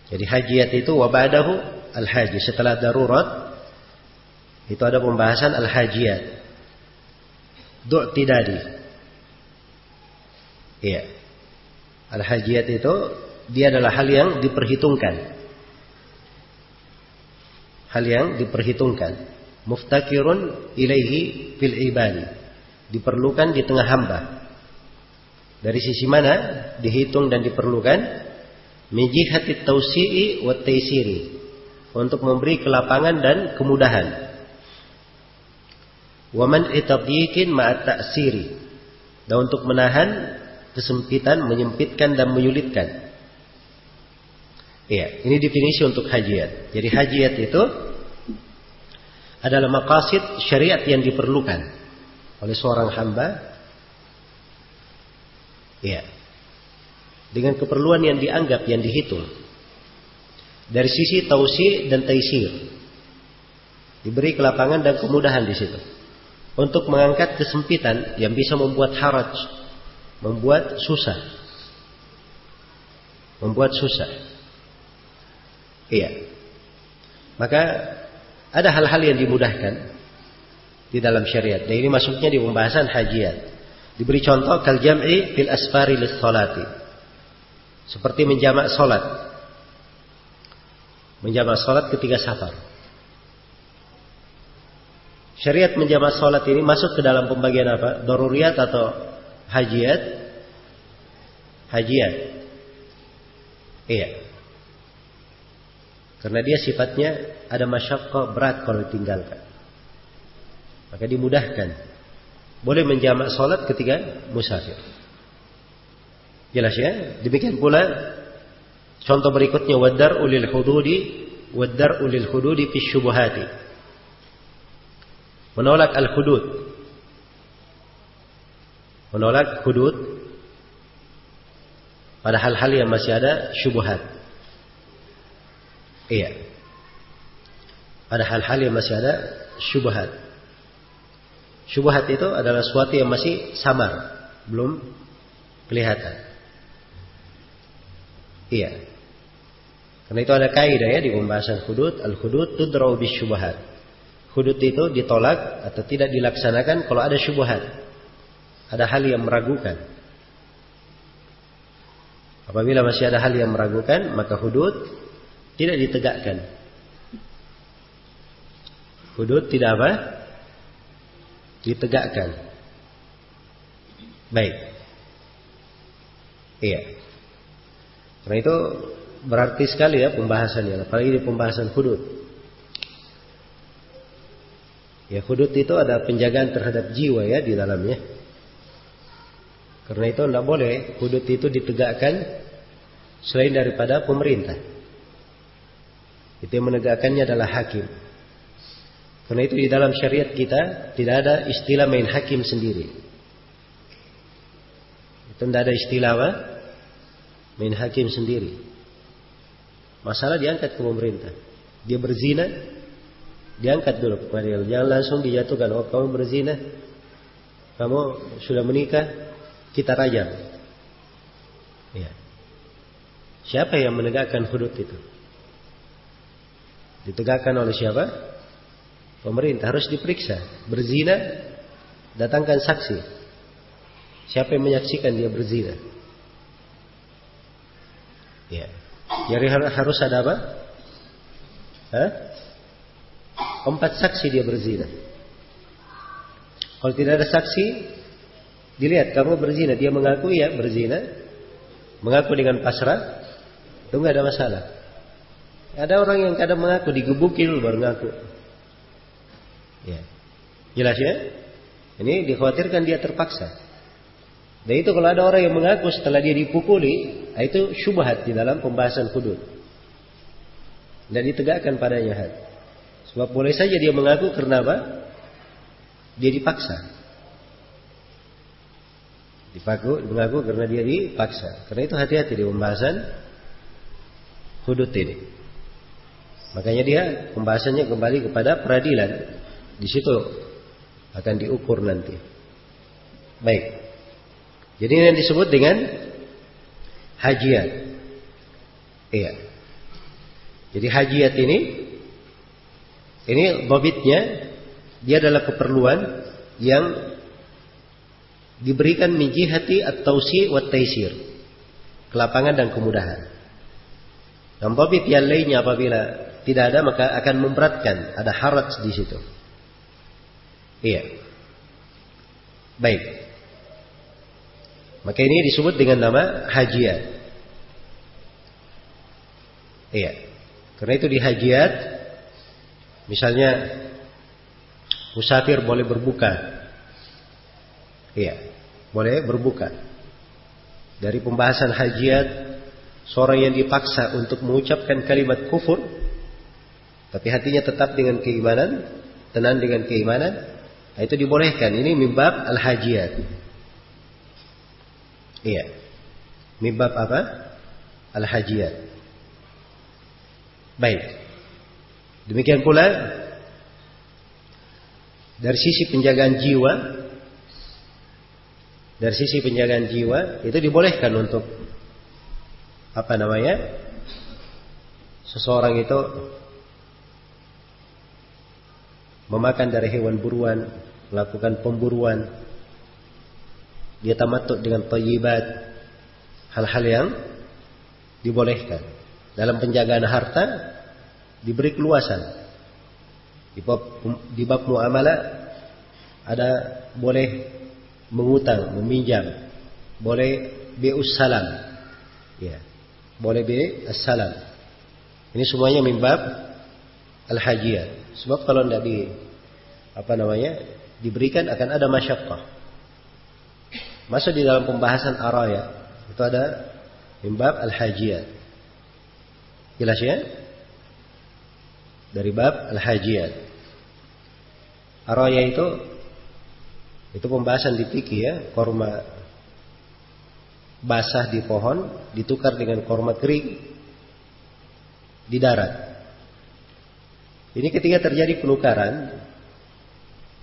Jadi hajiyat itu wa ba'dahu al-haji, setelah darurat itu ada pembahasan al-hajiyat. Du'tidadi. Iya. Al-hajiyat itu dia adalah hal yang diperhitungkan. Hal yang diperhitungkan. Muftakirun ilaihi fil ibadi. Diperlukan di tengah hamba. Dari sisi mana dihitung dan diperlukan? Min jihati tausi'i wa taysiri. Untuk memberi kelapangan dan kemudahan. Wa man'i tadyiqin ma'a ta'siri. Dan untuk menahan kesempitan, menyempitkan dan menyulitkan. Iya, ini definisi untuk hajiyat. Jadi hajiyat itu adalah maqasid syariat yang diperlukan oleh seorang hamba. Iya. Dengan keperluan yang dianggap, yang dihitung. Dari sisi tausi' dan taisir. Diberi kelapangan dan kemudahan di situ. untuk mengangkat kesempitan yang bisa membuat haraj, membuat susah. Iya. Maka ada hal-hal yang dimudahkan di dalam syariat. Dan ini masuknya di pembahasan hajiat. Diberi contoh kal jam'i fil asfari lis salati. Seperti menjamak salat. Menjamak salat ketika safar. Syariat menjamak salat ini masuk ke dalam pembagian apa? Daruriyat atau hajiat? Hajiat. Iya. Karena dia sifatnya ada masyaqqah, berat kalau ditinggalkan. Maka dimudahkan. Boleh menjamak salat ketika musafir. Jelas ya? Demikian pula contoh berikutnya wadar ulil hududi fi syubuhati. Menolak al-hudud. Menolak hudud pada hal-hal yang masih ada syubhat. Iya. Pada hal-hal yang masih ada syubhat. Syubhat itu adalah sesuatu yang masih samar, belum kelihatan. Iya. Karena itu ada kaidah ya di pembahasan hudud, al-hudud tudra'u bisyubhat. Hudud itu ditolak atau tidak dilaksanakan kalau ada syubhat. Ada hal yang meragukan. Apabila masih ada hal yang meragukan, maka hudud tidak ditegakkan. Hudud tidak apa? Ditegakkan. Baik. Iya. Karena itu berarti sekali ya pembahasannya, apalagi di pembahasan hudud. Ya, hudud itu ada penjagaan terhadap jiwa ya di dalamnya. Karena itu tidak boleh hudud itu ditegakkan selain daripada pemerintah. Itu yang menegakkannya adalah hakim. Karena itu di dalam syariat kita tidak ada istilah main hakim sendiri. Itu tidak ada istilah apa? Main hakim sendiri. Masalah diangkat ke pemerintah. Dia berzina, diangkat dulu ke pengadilan. Jangan langsung dijatuhkan. Oh, kamu berzina, kamu sudah menikah, kita rajam. Ya. Siapa yang menegakkan hudud itu? Ditegakkan oleh siapa? Pemerintah. Harus diperiksa. Berzina, datangkan saksi. Siapa yang menyaksikan dia berzina? Ya. Jadi harus ada apa? 4 saksi dia berzina. Kalau tidak ada saksi, dilihat kamu berzina, dia mengaku ya berzina, mengaku dengan pasrah, itu nggak ada masalah. Ada orang yang kadang mengaku digebukin dulu baru ngaku. Ya. Jelas ya? Ini dikhawatirkan dia terpaksa. Dan itu kalau ada orang yang mengaku setelah dia dipukuli, itu syubhat di dalam pembahasan hudud. Dan ditegakkan padanya had. Sebab boleh saja dia mengaku karena apa? Dia dipaksa. Mengaku karena dia dipaksa. Karena itu hati-hati di pembahasan hudud ini. Makanya dia pembahasannya kembali kepada peradilan. Di situ akan diukur nanti. Baik. Jadi ini yang disebut dengan hajiat. Iya. Jadi hajiat ini dhabitnya dia adalah keperluan yang diberikan min jihati at-tawsi' wa at-taysir. Kelapangan dan kemudahan. Dan dhabit yang lainnya apabila tidak ada maka akan memberatkan, ada haraj di situ. Iya. Baik. Maka ini disebut dengan nama hajiat. Iya. Karena itu di hajiat, misalnya musafir boleh berbuka. Iya, boleh berbuka. Dari pembahasan hajiat, seorang yang dipaksa untuk mengucapkan kalimat kufur, tapi hatinya tetap dengan keimanan, tenang dengan keimanan, itu dibolehkan. Ini mimbab al-hajiat. Iya. Mimbab apa? Al-hajiat. Baik. Demikian pula dari sisi penjagaan jiwa itu dibolehkan untuk seseorang itu memakan dari hewan buruan, melakukan pemburuan, dia tamattu dengan thayyibat, hal-hal yang dibolehkan. Dalam penjagaan harta diberi keluasan. Di bab muamalah ada boleh mengutang, meminjam, boleh bi'us salam, ya, boleh bi'us salam. Ini semuanya min bab al-hajiyah. Sebab kalau tidak diberikan akan ada masyaqqah. Masuk di dalam pembahasan araya itu ada min bab al-hajiyah. Jelas ya? Dari bab al-hajiyah. Araya itu pembahasan di fikih ya, korma basah di pohon ditukar dengan korma kering di darat. Ini ketika terjadi penukaran,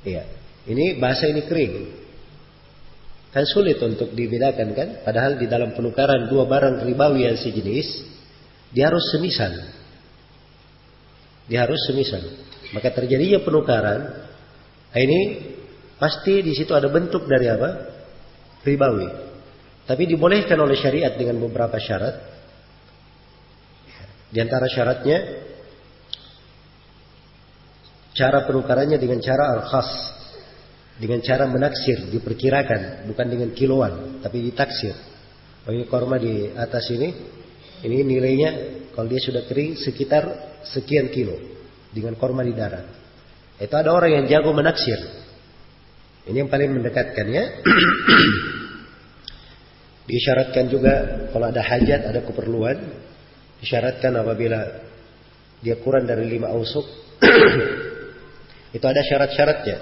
ya, ini basah ini kering, kan sulit untuk dibedakan kan? Padahal di dalam penukaran dua barang ribawi yang sejenis, dia harus semisal. Maka terjadinya penukaran, ini pasti di situ ada bentuk dari ribawi. Tapi dibolehkan oleh syariat dengan beberapa syarat. Di antara syaratnya, cara penukarannya dengan cara al-khas, dengan cara menaksir, diperkirakan, bukan dengan kiloan, tapi ditaksir. Bagi korma di atas ini nilainya kalau dia sudah kering sekitar sekian kilo dengan korma di darat. Itu ada orang yang jago menaksir. Ini yang paling mendekatkan ya. Disyaratkan juga kalau ada hajat, ada keperluan, disyaratkan apabila dia kurang dari 5 ausuk itu ada syarat-syaratnya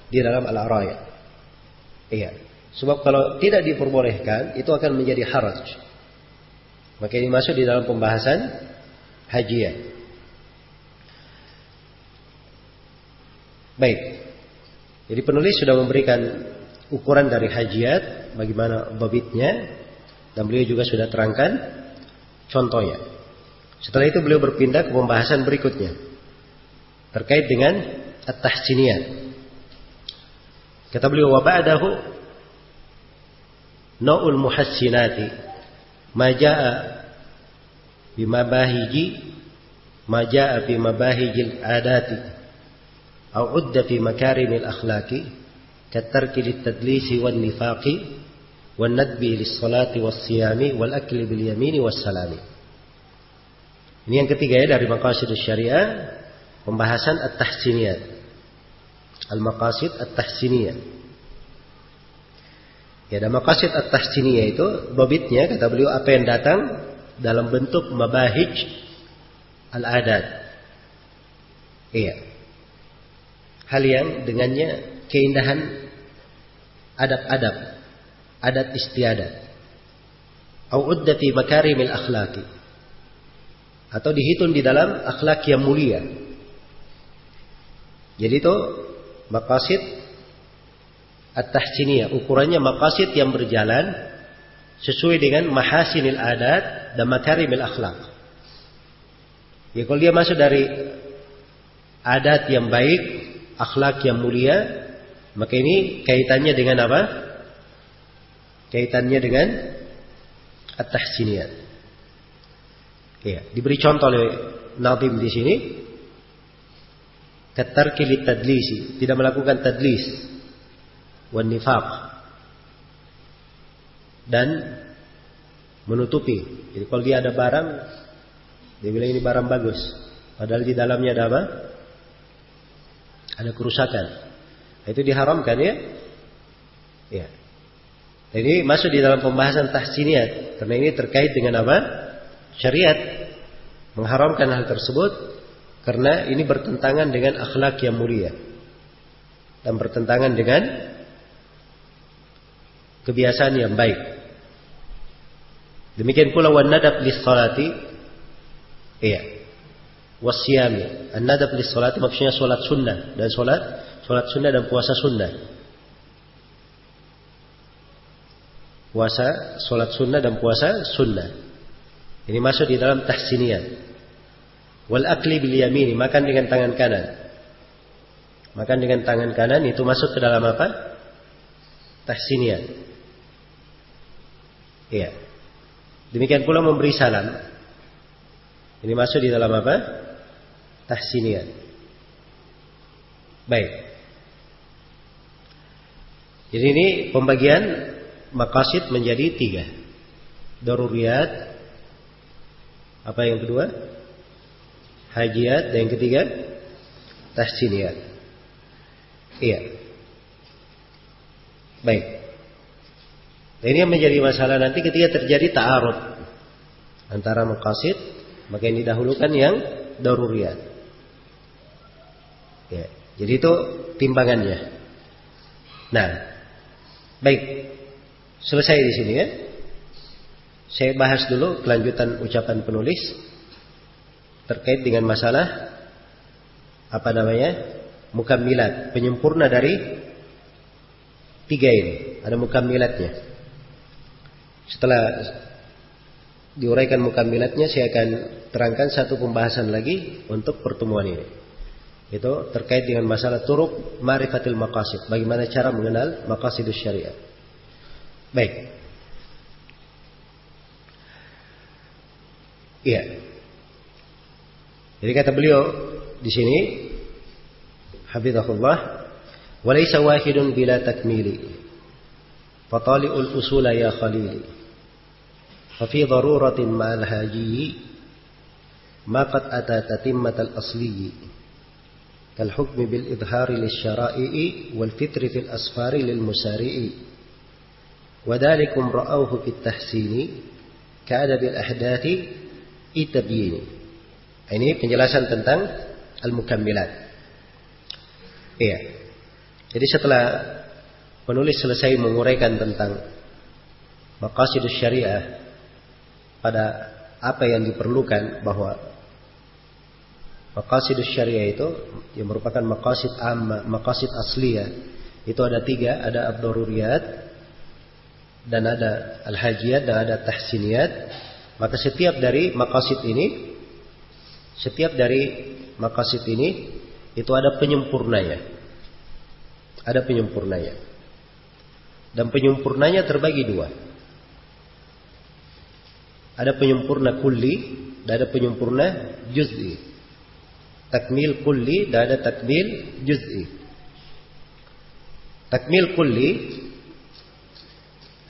di dalam al-araya. Iya. Sebab kalau tidak diperbolehkan itu akan menjadi haraj. Maka ini masuk di dalam pembahasan hajiyah. Baik. Jadi penulis sudah memberikan ukuran dari hajiyat, bagaimana babitnya, dan beliau juga sudah terangkan contohnya. Setelah itu beliau berpindah ke pembahasan berikutnya terkait dengan at-tahsiniyat. Kata beliau, wa ba'dahu nau'ul muhassinati ma jaa'a bi mabahijil adati aw udda fi makarimil akhlaqi katarki litadlisi wan nifaqi wan nadbi lis-salati was-siyami wal akli bil yamini was-salami. Ini yang ketiga ya dari maqasidus syariah, pembahasan at-tahsiniyat. Al-maqasid at-tahsiniyah. Ya, dan maqasid at-tahsiniyah itu babitnya kata beliau apa yang datang dalam bentuk mabahij al-adat. Iya. Hal yang dengannya keindahan adab-adab, adat istiadat. Au udda fi makarimil akhlaqi. Atau dihitung di dalam akhlak yang mulia. Jadi itu maqasid at-tahsiniyah, ukurannya maqasid yang berjalan sesuai dengan mahasinil adat dan makarimil akhlak. Ya, kalau dia masuk dari adat yang baik, akhlak yang mulia, maka ini kaitannya dengan apa? Kaitannya dengan at-tahsiniyah. Ya, diberi contoh oleh Nazim di sini. Katarki litadlisi, tidak melakukan tadlis, wan nifaq, dan menutupi. Jadi kalau dia ada barang, dia bilang ini barang bagus, padahal di dalamnya ada apa? Ada kerusakan. Itu diharamkan ya. Ya. Jadi masuk di dalam pembahasan tahsiniyat, karena ini terkait dengan apa? Syariat mengharamkan hal tersebut karena ini bertentangan dengan akhlak yang mulia dan bertentangan dengan kebiasaan yang baik. Demikian pula wan nadab lis salati, iya, wasyami. An nadab lis salati maksudnya salat sunnah, dan salat Sholat sunnah dan puasa sunnah. Puasa, sholat sunnah dan puasa sunnah. Ini masuk di dalam tahsiniyat. Wal akli bil yamini, makan dengan tangan kanan. Makan dengan tangan kanan itu masuk ke dalam apa? Tahsiniyat. Iya. Demikian pula memberi salam. Ini masuk di dalam apa? Tahsiniyat. Baik. Jadi ini pembagian maqasid menjadi 3. Daruriyat. Apa yang kedua? Hajiyat. Dan yang ketiga? Tahsiniyat. Iya. Baik. Nah, ini yang menjadi masalah nanti ketika terjadi ta'arud antara maqasid, maka yang didahulukan yang daruriyat. Ya. Jadi itu timbangannya. Nah, baik. Selesai di sini ya. Saya bahas dulu kelanjutan ucapan penulis terkait dengan masalah apa namanya? Mukammilat, penyempurna dari 3 ini. Ada mukammilatnya. Setelah diuraikan mukammilatnya, saya akan terangkan satu pembahasan lagi untuk pertemuan ini. Itu terkait dengan masalah turuq ma'rifatil maqasid. Bagaimana cara mengenal maqasidus syariah. Baik. Iya. Jadi kata beliau di sini, hafizahullah, walaysa wahidun bila takmili. Fatali'ul usula ya khalili. Fa fi daruratin ma'al haji ma qad ata tatimmatal asli. Kal hukmi bil idhari lisyara'i wal fitri fil asfari lil musari'i. Wadhalikum ra'awhu fit tahsini ka'ada bil ahdathi itabyini. Ini penjelasan tentang al-mukammilat. Iya. Jadi setelah penulis selesai menguraikan tentang maqasidus syariah, pada apa yang diperlukan, bahwa maqasidus syariah itu yang merupakan maqasid amma, maqasid asliyah, itu ada 3, ada ad-daruriyat dan ada al-hajiyat dan ada tahsiniyat. Maka setiap dari maqasid ini itu ada penyempurnanya. Ada penyempurnanya. Dan penyempurnanya terbagi 2. Ada penyempurna kulli dan ada penyempurna juz'i. Takmil kulli dan ada takmil juz'i. Takmil kulli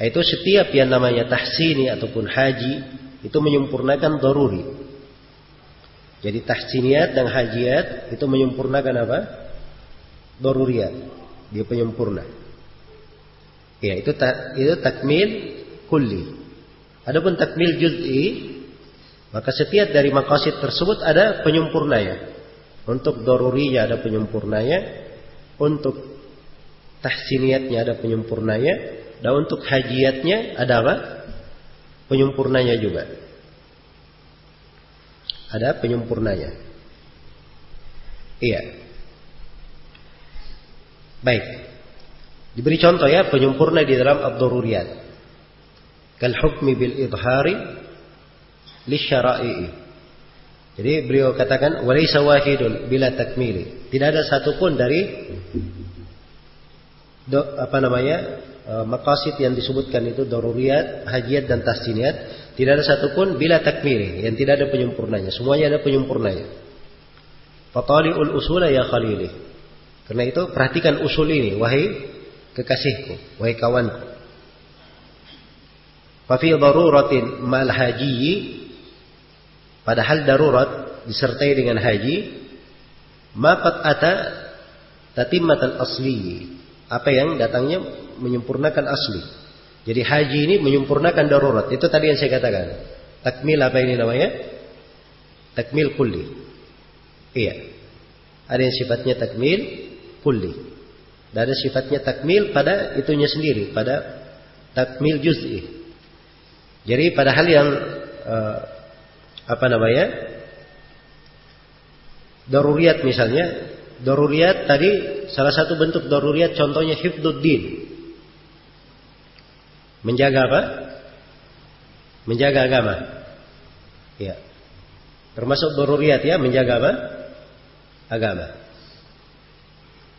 itu setiap yang namanya tahsini ataupun haji itu menyempurnakan daruri. Jadi tahsiniyat dan hajiyat itu menyempurnakan apa? Daruriyat. Dia penyempurna. Ya, itu takmil kulli. Adapun takmil juz'i, maka setiap dari maqasid tersebut ada penyempurnanya. Untuk darurinya ada penyempurnanya, untuk tahsiniyatnya ada penyempurnanya, dan untuk hajiyatnya ada apa? Penyempurnanya juga. Ada penyempurnanya. Iya. Baik. Diberi contoh ya penyempurna di dalam ad-daruriyat. Kal hukmi bil idhari lisyara'i. Jadi beliau katakan walaysa wahidun bila takmili. Tidak ada satupun dari maqasid yang disebutkan itu daruriyat, hajiyat dan tahsiniyat, tidak ada satupun bila takmili, yang tidak ada penyempurnanya. Semuanya ada penyempurnanya. Fatali'ul usula ya khalili. Karena itu perhatikan usul ini, wahai kekasihku, wahai kawanku. Fa fi daruratin mal haji, padahal darurat disertai dengan haji, maqad ata tatimmatal asli, apa yang datangnya menyempurnakan asli. Jadi haji ini menyempurnakan darurat. Itu tadi yang saya katakan. Takmil apa ini namanya? Takmil kulli. Iya. Ada yang sifatnya takmil kulli. Dan ada sifatnya takmil pada itunya sendiri, pada takmil juz'i. Jadi pada hal yang daruriyat misalnya, daruriyat tadi salah satu bentuk daruriyat contohnya hifdzuddin. Menjaga apa? Menjaga agama. Ya. Termasuk daruriyat ya, menjaga apa? Agama.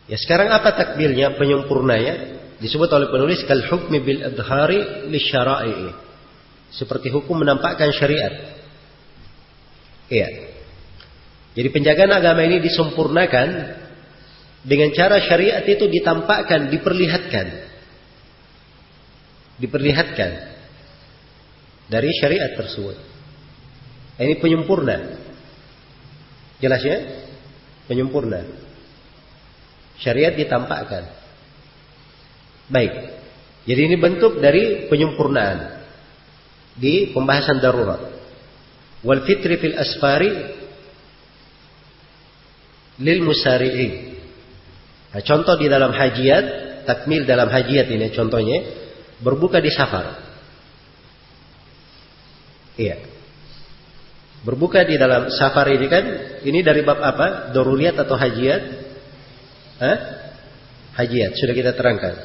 Ya, sekarang apa takbilnya, penyempurnanya? Disebut oleh penulis kal hukmi bil adhari lisyara'i. Seperti hukum menampakkan syariat. Iya. Jadi penjagaan agama ini disempurnakan dengan cara syariat itu ditampakkan, diperlihatkan. Diperlihatkan dari syariat tersebut. Ini penyempurna. Jelas ya? Penyempurna. Syariat ditampakkan. Baik. Jadi ini bentuk dari penyempurnaan di pembahasan darurat. Wal fitri fil asfari lil musari'i. Nah, contoh di dalam hajiat, takmil dalam hajiat ini contohnya berbuka di safar. Iya. Berbuka di dalam safar ini kan, ini dari bab apa? Daruriyat atau hajiat? Hah? Hajiat, sudah kita terangkan.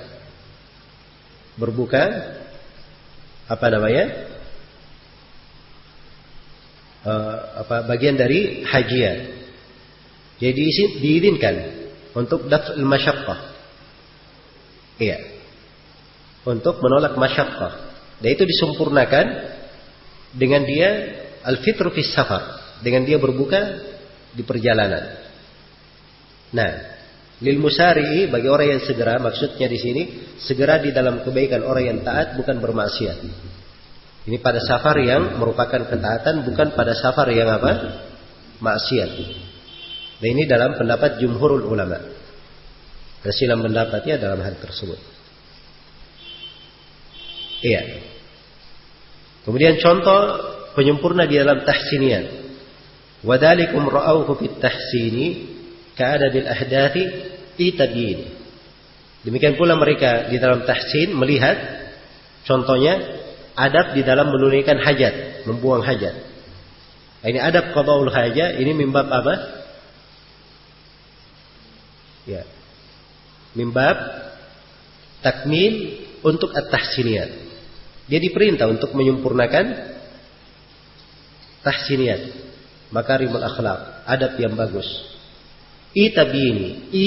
Berbuka apa namanya? Bagian dari hajiat. Jadi diizinkan untuk daf'ul masyaqqah. Iya. Untuk menolak masyaqqah. Dan itu disempurnakan dengan dia al-fitru fis safar, dengan dia berbuka di perjalanan. Nah, lil musari'i bagi orang yang segera, maksudnya di sini segera di dalam kebaikan, orang yang taat bukan bermaksiat. Ini pada safar yang merupakan ketaatan, bukan pada safar yang apa? Maksiat. Dan ini dalam pendapat jumhurul ulama. Kesilam pendapatnya dalam hal tersebut. Iya. Kemudian contoh penyempurna di dalam tahsiniyat. Wadalikum ra'auhu fit tahsini ka'adabil ahdathi itabiin. Demikian pula mereka di dalam tahsin melihat contohnya adab di dalam menunaikan hajat, membuang hajat. Ini adab qadaul hajat, ini mimbab apa? Ya. Mimbab takmil untuk at-tahsiniyat. Dia diperintah untuk menyempurnakan tahsiniyat, makarimul akhlak, adab yang bagus. Itabini, i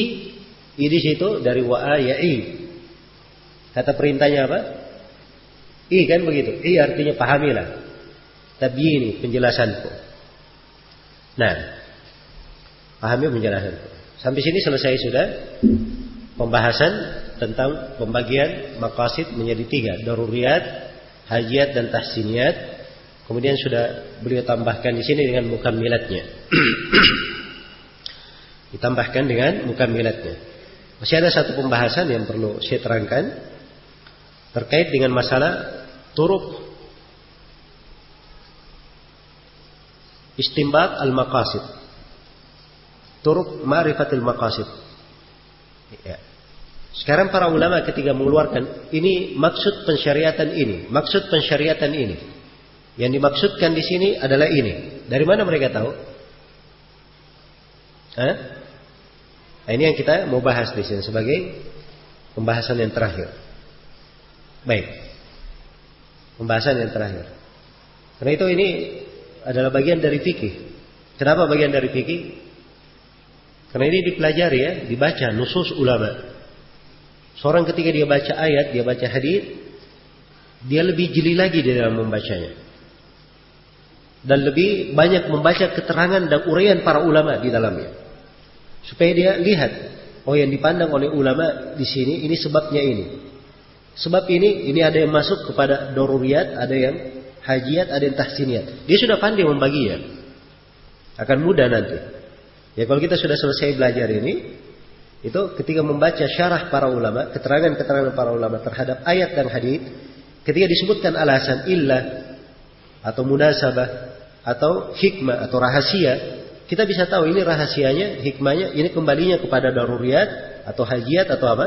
di situ dari wa'a ya i. Kata perintahnya apa? I kan begitu. I artinya pahamilah. Tabyini, penjelasanku. Nah, pahami penjelasanku. Sampai sini selesai sudah pembahasan tentang pembagian maqasid menjadi 3, daruriyat, hajiat dan tahsiniyat. Kemudian sudah beliau tambahkan di sini dengan mukammilatnya. Ditambahkan dengan mukammilatnya. Masih ada satu pembahasan yang perlu saya terangkan terkait dengan masalah turuq istinbat al-maqasid. Turuq ma'rifatul maqasid. Ya. Sekarang para ulama ketika mengeluarkan ini maksud pensyariatan ini, maksud pensyariatan ini. Yang dimaksudkan di sini adalah ini. Dari mana mereka tahu? Hah? Nah, ini yang kita mau bahas di sini sebagai pembahasan yang terakhir. Baik. Pembahasan yang terakhir. Karena itu ini adalah bagian dari fikih. Kenapa bagian dari fikih? Karena ini dipelajari ya, dibaca nusus ulama. Seorang ketika dia baca ayat, dia baca hadis, dia lebih jeli lagi di dalam membacanya. Dan lebih banyak membaca keterangan dan uraian para ulama di dalamnya. Supaya dia lihat, oh yang dipandang oleh ulama di sini, ini sebabnya ini. Sebab ini ada yang masuk kepada daruriyat, ada yang hajiat, ada yang tahsiniyat. Dia sudah pandai membaginya. Akan mudah nanti. Ya kalau kita sudah selesai belajar ini, itu ketika membaca syarah para ulama, keterangan-keterangan para ulama terhadap ayat dan hadis, ketika disebutkan alasan illah atau munasabah atau hikmah atau rahasia, kita bisa tahu ini rahasianya, hikmahnya, ini kembalinya kepada daruriyat atau hajiat atau apa?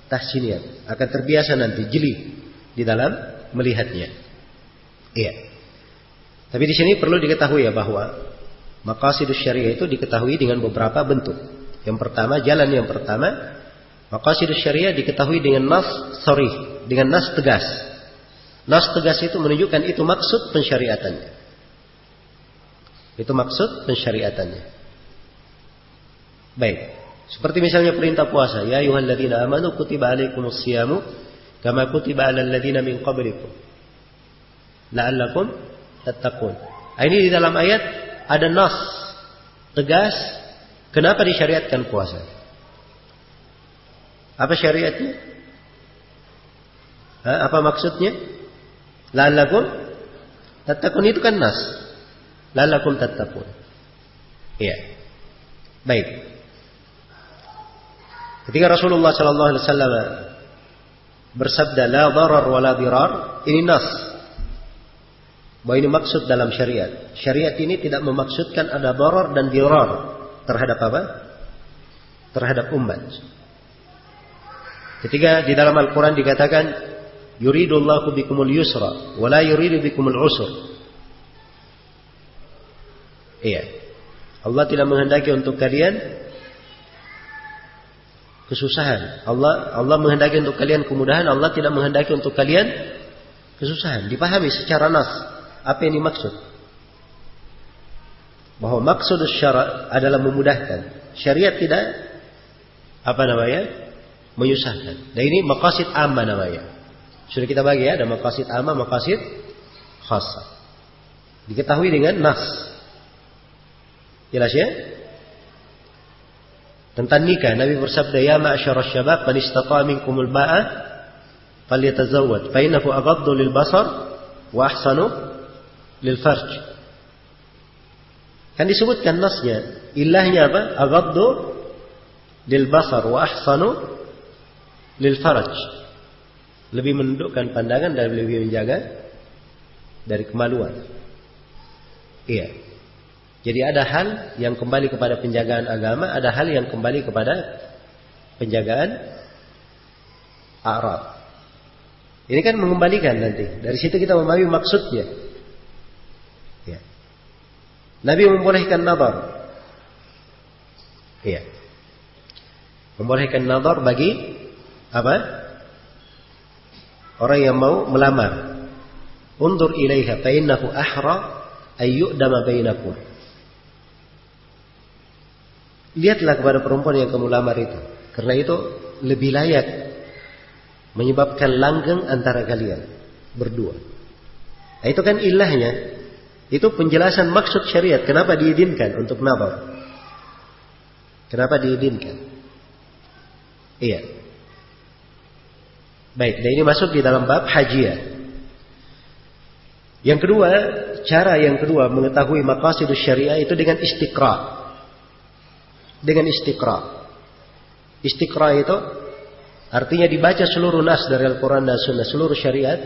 Tahsiniyat. Akan terbiasa nanti jeli di dalam melihatnya. Iya. Tapi di sini perlu diketahui ya bahwa maqasidus syariah itu diketahui dengan beberapa bentuk. Yang pertama, jalan yang pertama, maqasidus syariah diketahui dengan nas sharih, dengan nas tegas. Nas tegas itu menunjukkan itu maksud pensyariatannya. Itu maksud pensyariatannya. Baik. Seperti misalnya perintah puasa, ya ayyuhalladzina amanu kutiba alaikumus syiyamu kama kutiba alal ladzina min qablikum la'allakum tattaqun. Ini di dalam ayat ada nas tegas kenapa disyariatkan puasa. Apa syariatnya? Apa maksudnya? La'allakum tattaqun itu kan nas. La'allakum tattaqun. Iya. Baik. Ketika Rasulullah sallallahu alaihi wasallam bersabda la darar wa la dirar, ini nas. Bahwa ini maksud dalam syariat. Syariat ini tidak memaksudkan ada darar dan dirar terhadap apa? Terhadap umat. Ketika di dalam Al-Quran dikatakan yuridullahu bikumul yusra wa la yuridu bikumul usra. Iya. Allah tidak menghendaki untuk kalian kesusahan. Allah menghendaki untuk kalian kemudahan. Allah tidak menghendaki untuk kalian kesusahan. Dipahami secara nas. Apa yang dimaksud? Bahwa maksud syara' adalah memudahkan. Syariat tidak menyusahkan. Dan ini maqasid amma namanya. Sudah kita bagi ya, ada maqasid amma, maqasid khassah. Diketahui dengan nas. Jelas ya? Tentang nikah, Nabi bersabda, ya ma'asyaras syabab man istata'a minkumul ba'a falyatazawwaj fa innahu aghaddu lil basar wa ahsanu lil farj. Kan disebutkan nasnya, ilahnya apa? Aghaddu lil basar wa ahsanu lil farj. Lebih menundukkan pandangan dan lebih menjaga dari kemaluan. Iya. Jadi ada hal yang kembali kepada penjagaan agama, ada hal yang kembali kepada penjagaan a'rad. Ini kan mengembalikan nanti. Dari situ kita memahami maksudnya. Ya. Nabi membolehkan nadhar. Iya. Membolehkan nadhar bagi apa? Orang yang mau melamar. Undur ilaiha fa innahu ahra ay yu'dama bainakum. Lihatlah kepada perempuan yang kamu lamar itu. Karena itu lebih layak menyebabkan langgeng antara kalian berdua. Nah, itu kan ilahnya. Itu penjelasan maksud syariat. Kenapa diizinkan untuk nadhar? Kenapa diizinkan? Iya. Baik, dan ini masuk di dalam bab hajiyah. Yang kedua, cara yang kedua mengetahui maqasidus syariah itu dengan istiqra'. Dengan istiqra'. Istiqra' itu artinya dibaca seluruh nas dari Al-Quran dan Sunnah, seluruh syariat,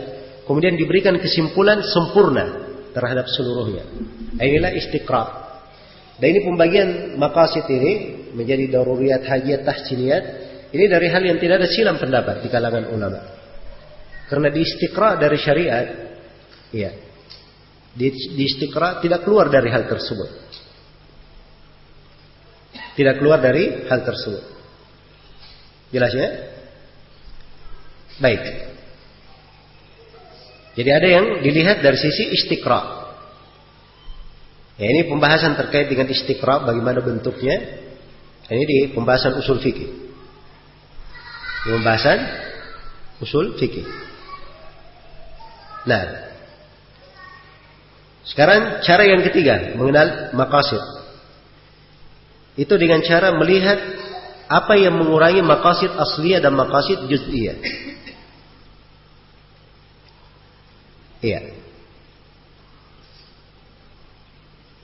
kemudian diberikan kesimpulan sempurna terhadap seluruhnya. Inilah istiqra'. Dan ini pembagian maqasid ini menjadi daruriyat, hajiyat, tahsiniyat. Ini dari hal yang tidak ada silam pendapat di kalangan ulama. Karena di istiqra' dari syariat, iya, di istiqra' tidak keluar dari hal tersebut. Tidak keluar dari hal tersebut. Jelas ya? Baik. Jadi ada yang dilihat dari sisi istiqra'. Ya, ini pembahasan terkait dengan istiqra', bagaimana bentuknya. Ini di pembahasan usul fikih. Di pembahasan usul fikih. Nah, sekarang cara yang ketiga mengenal maqasid. Itu dengan cara melihat apa yang mengurangi maqasid asliyah dan maqasid juz'iyah. Iya.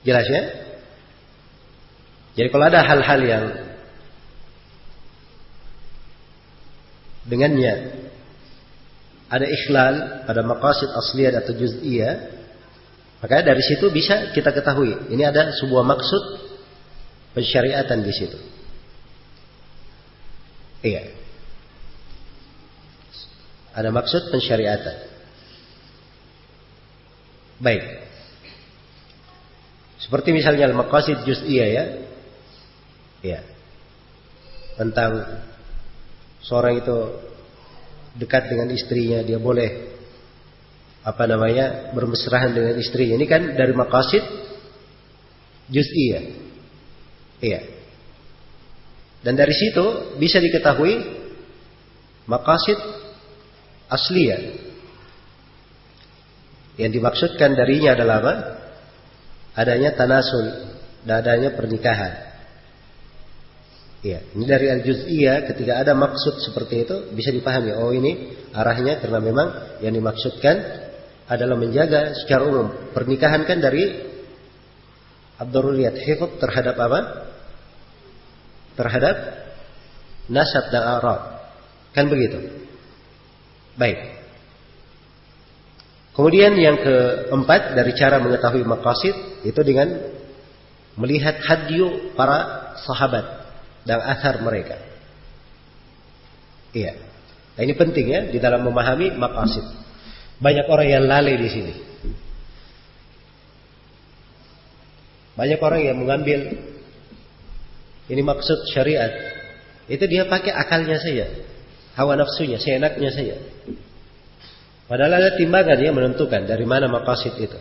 Jelas ya? Jadi kalau ada hal-hal yang dengannya ada ikhlal pada maqasid asliyah atau juz'iyah, maka dari situ bisa kita ketahui ini ada sebuah maksud pensyariatan di situ. Iya. Ada maksud pensyariatan. Baik. Seperti misalnya al-maqasid juz'iyah ya. Iya. tentang seorang itu dekat dengan istrinya, dia boleh bermesrahan dengan istrinya. Ini kan dari maqasid juz'iyah. Iya. Dan dari situ bisa diketahui maqasid asliyah. Yang dimaksudkan darinya adalah apa? Adanya tanasul dan adanya pernikahan. Ya, ini dari al-juz'iyah. Ketika ada maksud seperti itu bisa dipahami. Oh, ini arahnya karena memang yang dimaksudkan adalah menjaga secara umum. Pernikahan kan dari ad-daruriyat, hifdz terhadap apa? Terhadap nasab dan a'rab. Kan begitu. Baik. Kemudian yang keempat dari cara mengetahui maqasid itu dengan melihat hadyu para sahabat dan athar mereka. Iya. Nah, ini penting ya di dalam memahami maqasid. Banyak orang yang lalai di sini. Banyak orang yang mengambil ini maksud syariat. Itu dia pakai akalnya saja, hawa nafsunya, seenaknya saja. Padahal ada timbangan yang menentukan dari mana maqasid itu.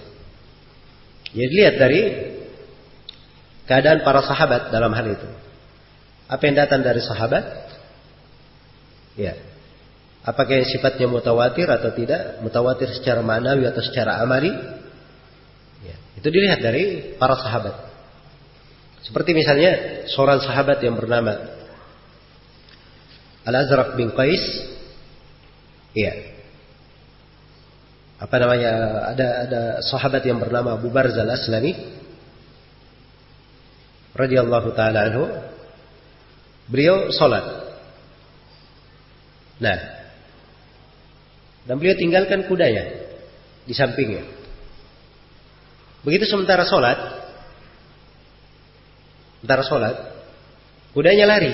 Jadi lihat dari keadaan para sahabat dalam hal itu. Apa yang datang dari sahabat? Ya. Apakah yang sifatnya mutawatir atau tidak? Mutawatir secara ma'nawi atau secara amali? Ya. Itu dilihat dari para sahabat. Seperti misalnya seorang sahabat yang bernama Al-Azraq bin Qais. Ya. Ada sahabat yang bernama Abu Barzah Al-Aslami radhiyallahu taala anhu. Beliau sholat. Nah, dan beliau tinggalkan kudanya di sampingnya. Begitu sementara sholat, kudanya lari.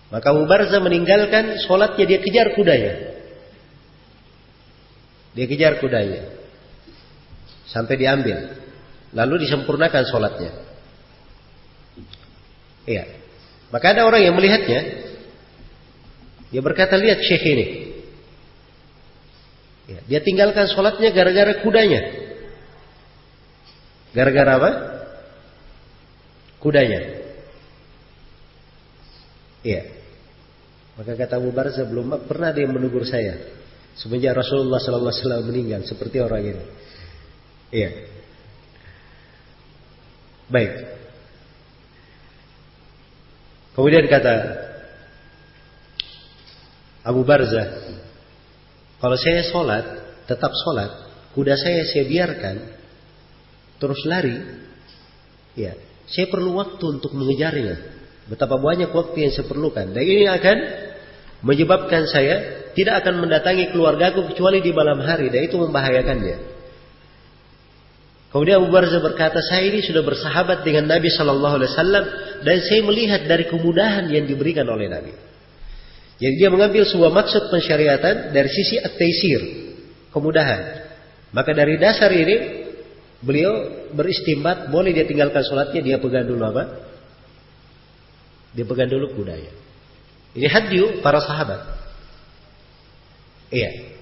Maka Abu Barzah meninggalkan sholatnya, dia kejar kudanya. Sampai diambil. Lalu disempurnakan sholatnya. Iya. Maka ada orang yang melihatnya. Dia berkata, lihat syekh ini. Ya, dia tinggalkan sholatnya gara-gara kudanya. Gara-gara apa? Kudanya. Iya. Maka kata Abu Barzah, belum pernah dia menegur saya semenjak Rasulullah SAW meninggal seperti orang ini. Iya. Baik. Kemudian kata Abu Barzah, kalau saya tetap sholat, kuda saya biarkan terus lari, ya, saya perlu waktu untuk mengejarnya. Betapa banyak waktu yang saya perlukan. Dan ini akan menyebabkan saya tidak akan mendatangi keluargaku kecuali di malam hari, dan itu membahayakannya. Kemudian Abu Barzah berkata, saya ini sudah bersahabat dengan Nabi Sallallahu Alaihi Wasallam dan saya melihat dari kemudahan yang diberikan oleh Nabi. Jadi dia mengambil sebuah maksud pensyariatan dari sisi at-taisir, kemudahan. Maka dari dasar ini beliau beristimbat, boleh dia tinggalkan sholatnya, dia pegang dulu apa? Dia pegang dulu kudanya. Ini hadyu para sahabat. Iya.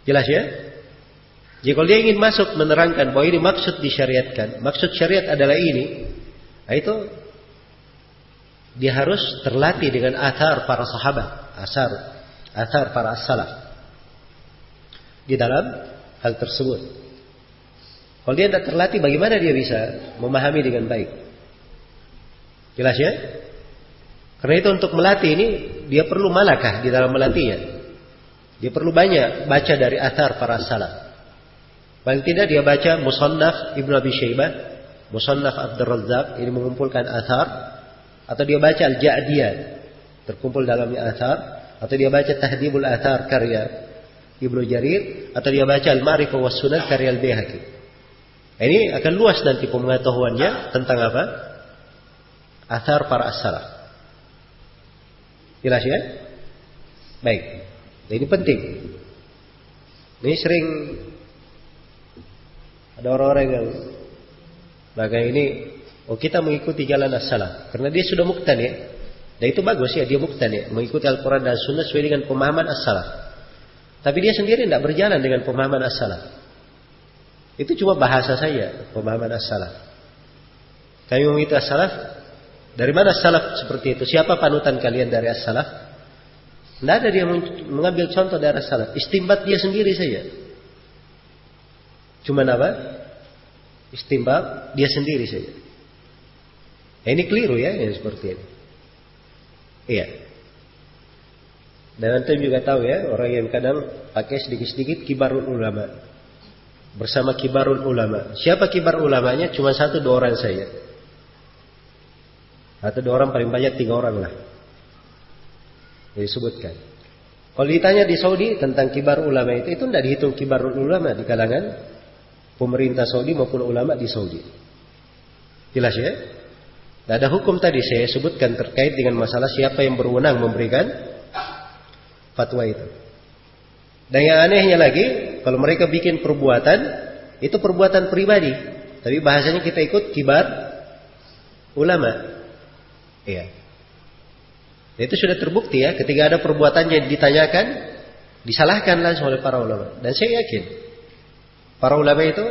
Jelas ya? Jadi kalau dia ingin masuk menerangkan bahwa ini maksud disyariatkan, maksud syariat adalah ini, nah itu dia harus terlatih dengan athar para sahabat, athar para as-salaf di dalam hal tersebut. Kalau dia tidak terlatih, bagaimana dia bisa memahami dengan baik? Jelas ya? Karena itu untuk melatih ini dia perlu malakah di dalam melatihnya. Dia perlu banyak baca dari athar para salaf. Paling tidak dia baca Musannaf Ibnu Abi Syaibah, Musannaf Abdul Razzaq, ini mengumpulkan athar, atau dia baca Al-Ja'diyah, terkumpul dalamnya athar, atau dia baca Tahdhibul Athar karya Ibnu Jarir, atau dia baca Al-Ma'rifah was Sunan karya Al-Baihaqi. Ini akan luas nanti pengetahuannya tentang apa? Athar para as-salaf. Jelas ya? Baik. Nah, ini penting. Ini sering ada orang-orang yang ini, kita mengikuti jalan as-salaf karena dia sudah muqtani. Dan itu bagus ya, dia mubtadi', mengikuti Al-Quran dan Sunnah sesuai dengan pemahaman as-salaf. Tapi dia sendiri tidak berjalan dengan pemahaman as-salaf. Itu cuma bahasa saya, pemahaman as-salaf. Kami mengikuti as-salaf. Dari mana as-salaf seperti itu? Siapa panutan kalian dari as-salaf? Tidak ada dia mengambil contoh dari as-salaf. Istimbat dia sendiri saja. Cuma apa? Istimbat dia sendiri saja. Ini keliru ya, yang seperti ini. Iya. Dan antum juga tahu ya, orang yang kadang pakai sedikit-sedikit kibarul ulama. Bersama kibarul ulama. Siapa kibar ulamanya? Cuma 1-2 orang saja. Atau 2 orang, paling banyak 3 orang lah. Disebutkan. Kalau ditanya di Saudi tentang kibar ulama itu tidak dihitung kibarul ulama di kalangan pemerintah Saudi maupun ulama di Saudi. Jelas ya? Dan ada hukum tadi saya sebutkan terkait dengan masalah siapa yang berwenang memberikan fatwa itu. Dan yang anehnya lagi, kalau mereka bikin perbuatan, itu perbuatan pribadi. Tapi bahasanya kita ikut kibar ulama. Iya. Dan itu sudah terbukti ya, ketika ada perbuatan yang ditanyakan, disalahkan langsung oleh para ulama. Dan saya yakin, para ulama itu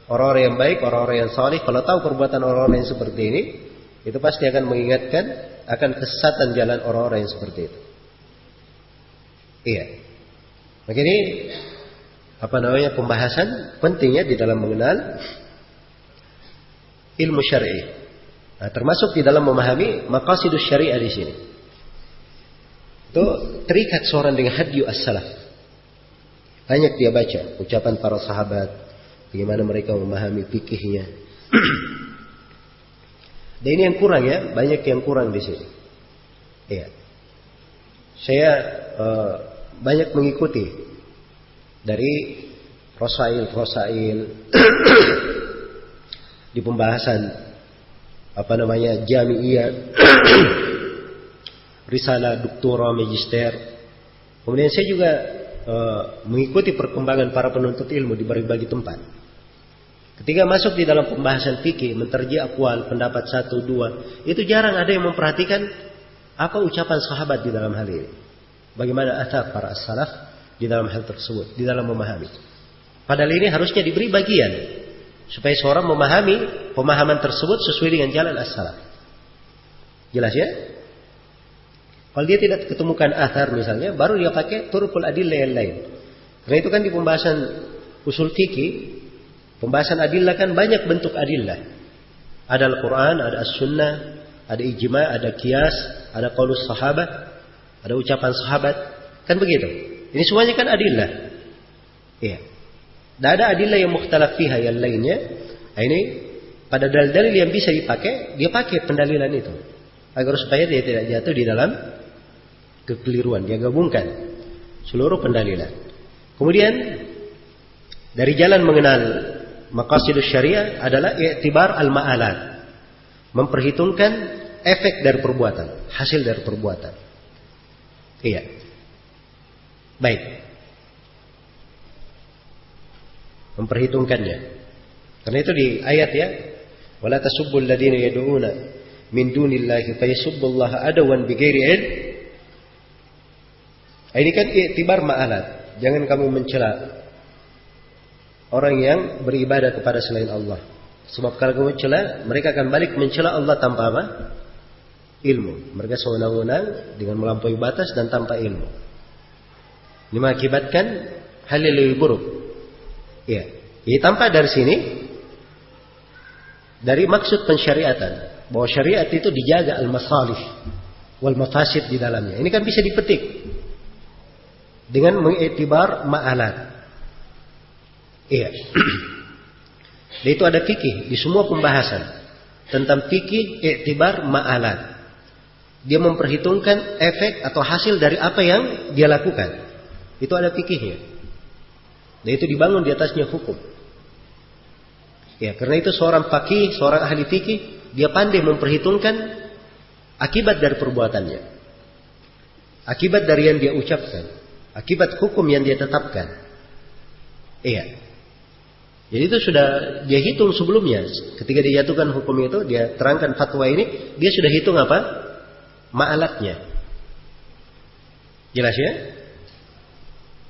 orang-orang yang baik, orang-orang yang saleh, kalau tahu perbuatan orang-orang yang seperti ini, itu pasti akan mengingatkan akan kesesatan jalan orang-orang yang seperti itu. Iya. Maka ini pembahasan pentingnya di dalam mengenal ilmu syar'i. Nah, termasuk di dalam memahami maqasidus syariah di sini. Itu terikat seorang dengan hadyu as-salaf. Banyak dia baca ucapan para sahabat, bagaimana mereka memahami fikihnya. Dan ini yang kurang ya, banyak yang kurang di sini. Iya. Saya banyak mengikuti dari rosail di pembahasan jami'iyah, risalah, doktora, magister. Kemudian saya juga mengikuti perkembangan para penuntut ilmu di berbagai tempat. Ketika masuk di dalam pembahasan fikih, menterji aqwal, pendapat 1, 2, itu jarang ada yang memperhatikan apa ucapan sahabat di dalam hal ini. Bagaimana athar para as-salaf di dalam hal tersebut, di dalam memahami. Padahal ini harusnya diberi bagian supaya seorang memahami pemahaman tersebut sesuai dengan jalan as-salaf. Jelas ya? Kalau dia tidak ketemukan athar misalnya, baru dia pakai turukul adillah yang lain. Karena itu kan di pembahasan usul fikih, pembahasan adillah kan banyak bentuk adillah. Ada Al-Quran, ada As-Sunnah, ada ijma', ada qiyas, ada qaulus sahabat, ada ucapan sahabat. Kan begitu. Ini semuanya kan adillah. Iya. Dan ada adillah yang mukhtalaf fiha yang lainnya. Nah, ini pada dalil-dalil yang bisa dipakai, dia pakai pendalilan itu. Agar supaya dia tidak jatuh di dalam kekeliruan. Dia gabungkan seluruh pendalilan. Kemudian dari jalan mengenal maqasidus syariah adalah i'tibar al-ma'alat. Memperhitungkan efek dari perbuatan, hasil dari perbuatan. Iya. Baik. Memperhitungkannya. Karena itu di ayat ya, wala tasubbul ladina yad'una min dunillahi fayasubbullaha adawan bighairi ilm. Ini kan i'tibar ma'alat. Jangan kamu mencela orang yang beribadah kepada selain Allah. Sebab kalau kamu mencela, mereka akan balik mencela Allah tanpa apa? Ilmu. Mereka sewenang-wenang dengan melampaui batas dan tanpa ilmu. Ini mengakibatkan hal yang lebih buruk. Ya. Jadi tampak dari sini, dari maksud pensyariatan, bahwa syariat itu dijaga al-masalih wal mafasid di dalamnya. Ini kan bisa dipetik dengan mengiktibar ma'alat. Iya. Dan itu ada fikih di semua pembahasan tentang fikih i'tibar ma'alat. Dia memperhitungkan efek atau hasil dari apa yang dia lakukan. Itu ada fikihnya. Dan itu dibangun di atasnya hukum. Ya, karena itu seorang faqih, seorang ahli fikih, dia pandai memperhitungkan akibat dari perbuatannya. Akibat dari yang dia ucapkan. Akibat hukum yang dia tetapkan. Iya. Jadi itu sudah dia hitung sebelumnya. Ketika dia jatuhkan hukum itu, dia terangkan fatwa ini, dia sudah hitung apa? ma'alatnya. Jelas ya?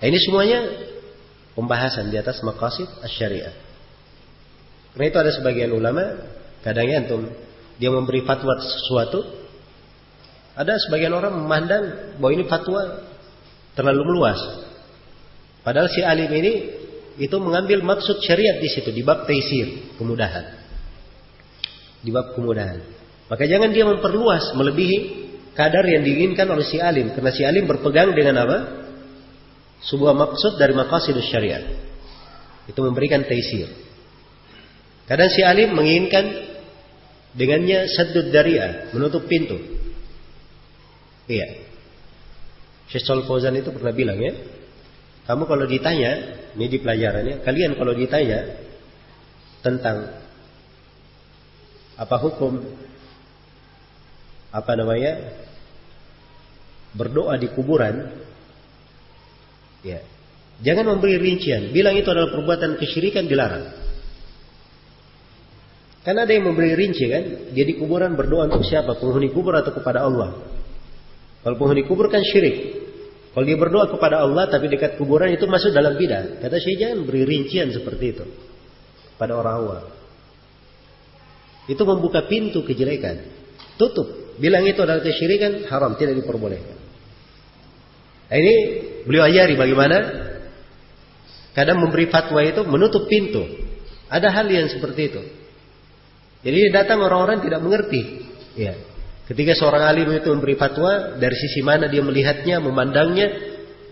Nah, ini semuanya pembahasan di atas maqasid asy-syariah. Karena itu ada sebagian ulama, kadangnya antum dia memberi fatwa sesuatu, ada sebagian orang memandang bahwa ini fatwa terlalu meluas. Padahal si alim ini itu mengambil maksud syariat di situ di bab taisir, kemudahan. Di bab kemudahan. Maka jangan dia memperluas melebihi kadar yang diinginkan oleh si alim, karena si alim berpegang dengan apa? Sebuah maksud dari maqasidus syariat. Itu memberikan taisir. Kadang si alim menginginkan dengannya saddud dari'ah, menutup pintu. Iya. Syekh Shalih Fauzan itu pernah bilang ya, kamu kalau ditanya, ini di pelajarannya, kalian kalau ditanya tentang apa hukum berdoa di kuburan, ya, jangan memberi rincian, bilang itu adalah perbuatan kesyirikan, dilarang. Kan ada yang memberi rinci kan, dia di kuburan berdoa untuk siapa? Penghuni kubur atau kepada Allah? Kalau penghuni kubur kan syirik. Kalau dia berdoa kepada Allah tapi dekat kuburan, itu masuk dalam bidah. Kata Syekh, jangan beri rincian seperti itu pada orang awam. Itu membuka pintu kejelekan. Tutup. Bilang itu adalah kesyirikan, haram, tidak diperbolehkan. Nah, ini beliau ajari bagaimana kadang memberi fatwa itu menutup pintu. Ada hal yang seperti itu. Jadi datang orang-orang tidak mengerti. Ya. Ketika seorang alim itu memberi fatwa, dari sisi mana dia melihatnya, memandangnya,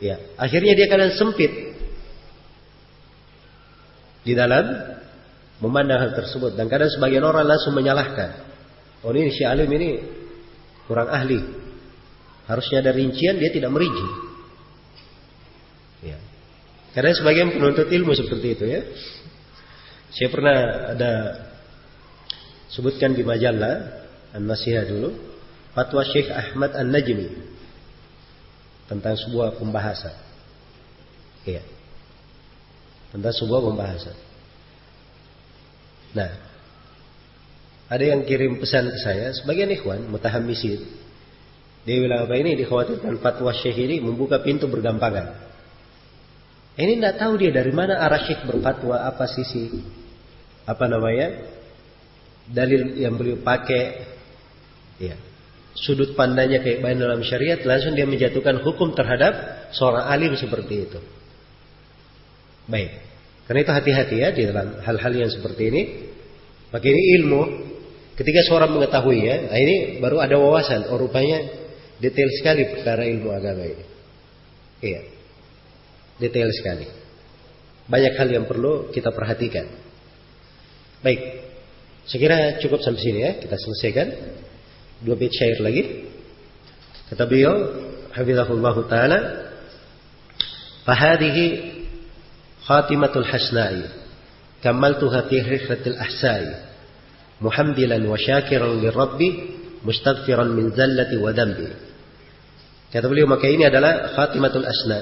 ya, akhirnya dia kadang sempit di dalam memandang hal tersebut. Dan kadang sebagian orang langsung menyalahkan. Oh, ini si alim ini kurang ahli. Harusnya ada rincian, dia tidak merinci. Ya. Karena sebagian penuntut ilmu seperti itu ya. Saya pernah ada sebutkan di majalah An-Nasihah dulu, fatwa Syekh Ahmad An-Najmi tentang sebuah pembahasan. Iya. Tentang sebuah pembahasan. Nah, ada yang kirim pesan ke saya, sebagian ikhwan mutahammisin. Dia bilang apa ini, dikhawatirkan fatwa Syekh ini membuka pintu bergampangan. Ini tidak tahu dia dari mana arah Syekh berfatwa, apa sisi dalil yang beliau pakai, ya, sudut pandangnya kayak baik dalam syariat, langsung dia menjatuhkan hukum terhadap seorang alim seperti itu. Baik, karena itu hati-hati ya di dalam hal-hal yang seperti ini. Maka ini ilmu, ketika seorang mengetahui ya, nah ini baru ada wawasan. Oh, rupanya detail sekali perkara ilmu agama ini. Iya, detail sekali. Banyak hal yang perlu kita perhatikan. Baik. Saya kira cukup sampai sini ya, kita selesaikan. 2 bait syair lagi. Kata beliau, hafizahullahu taala, "Fahadhihi khatimatul hasna'i, kamaltuha fi rihlatil ahsa'i, muhamdilan wa syakiran lirabbi, mustaghfiran min zallati wa dhanbi." Kata beliau, maka ini adalah khatimatul asna,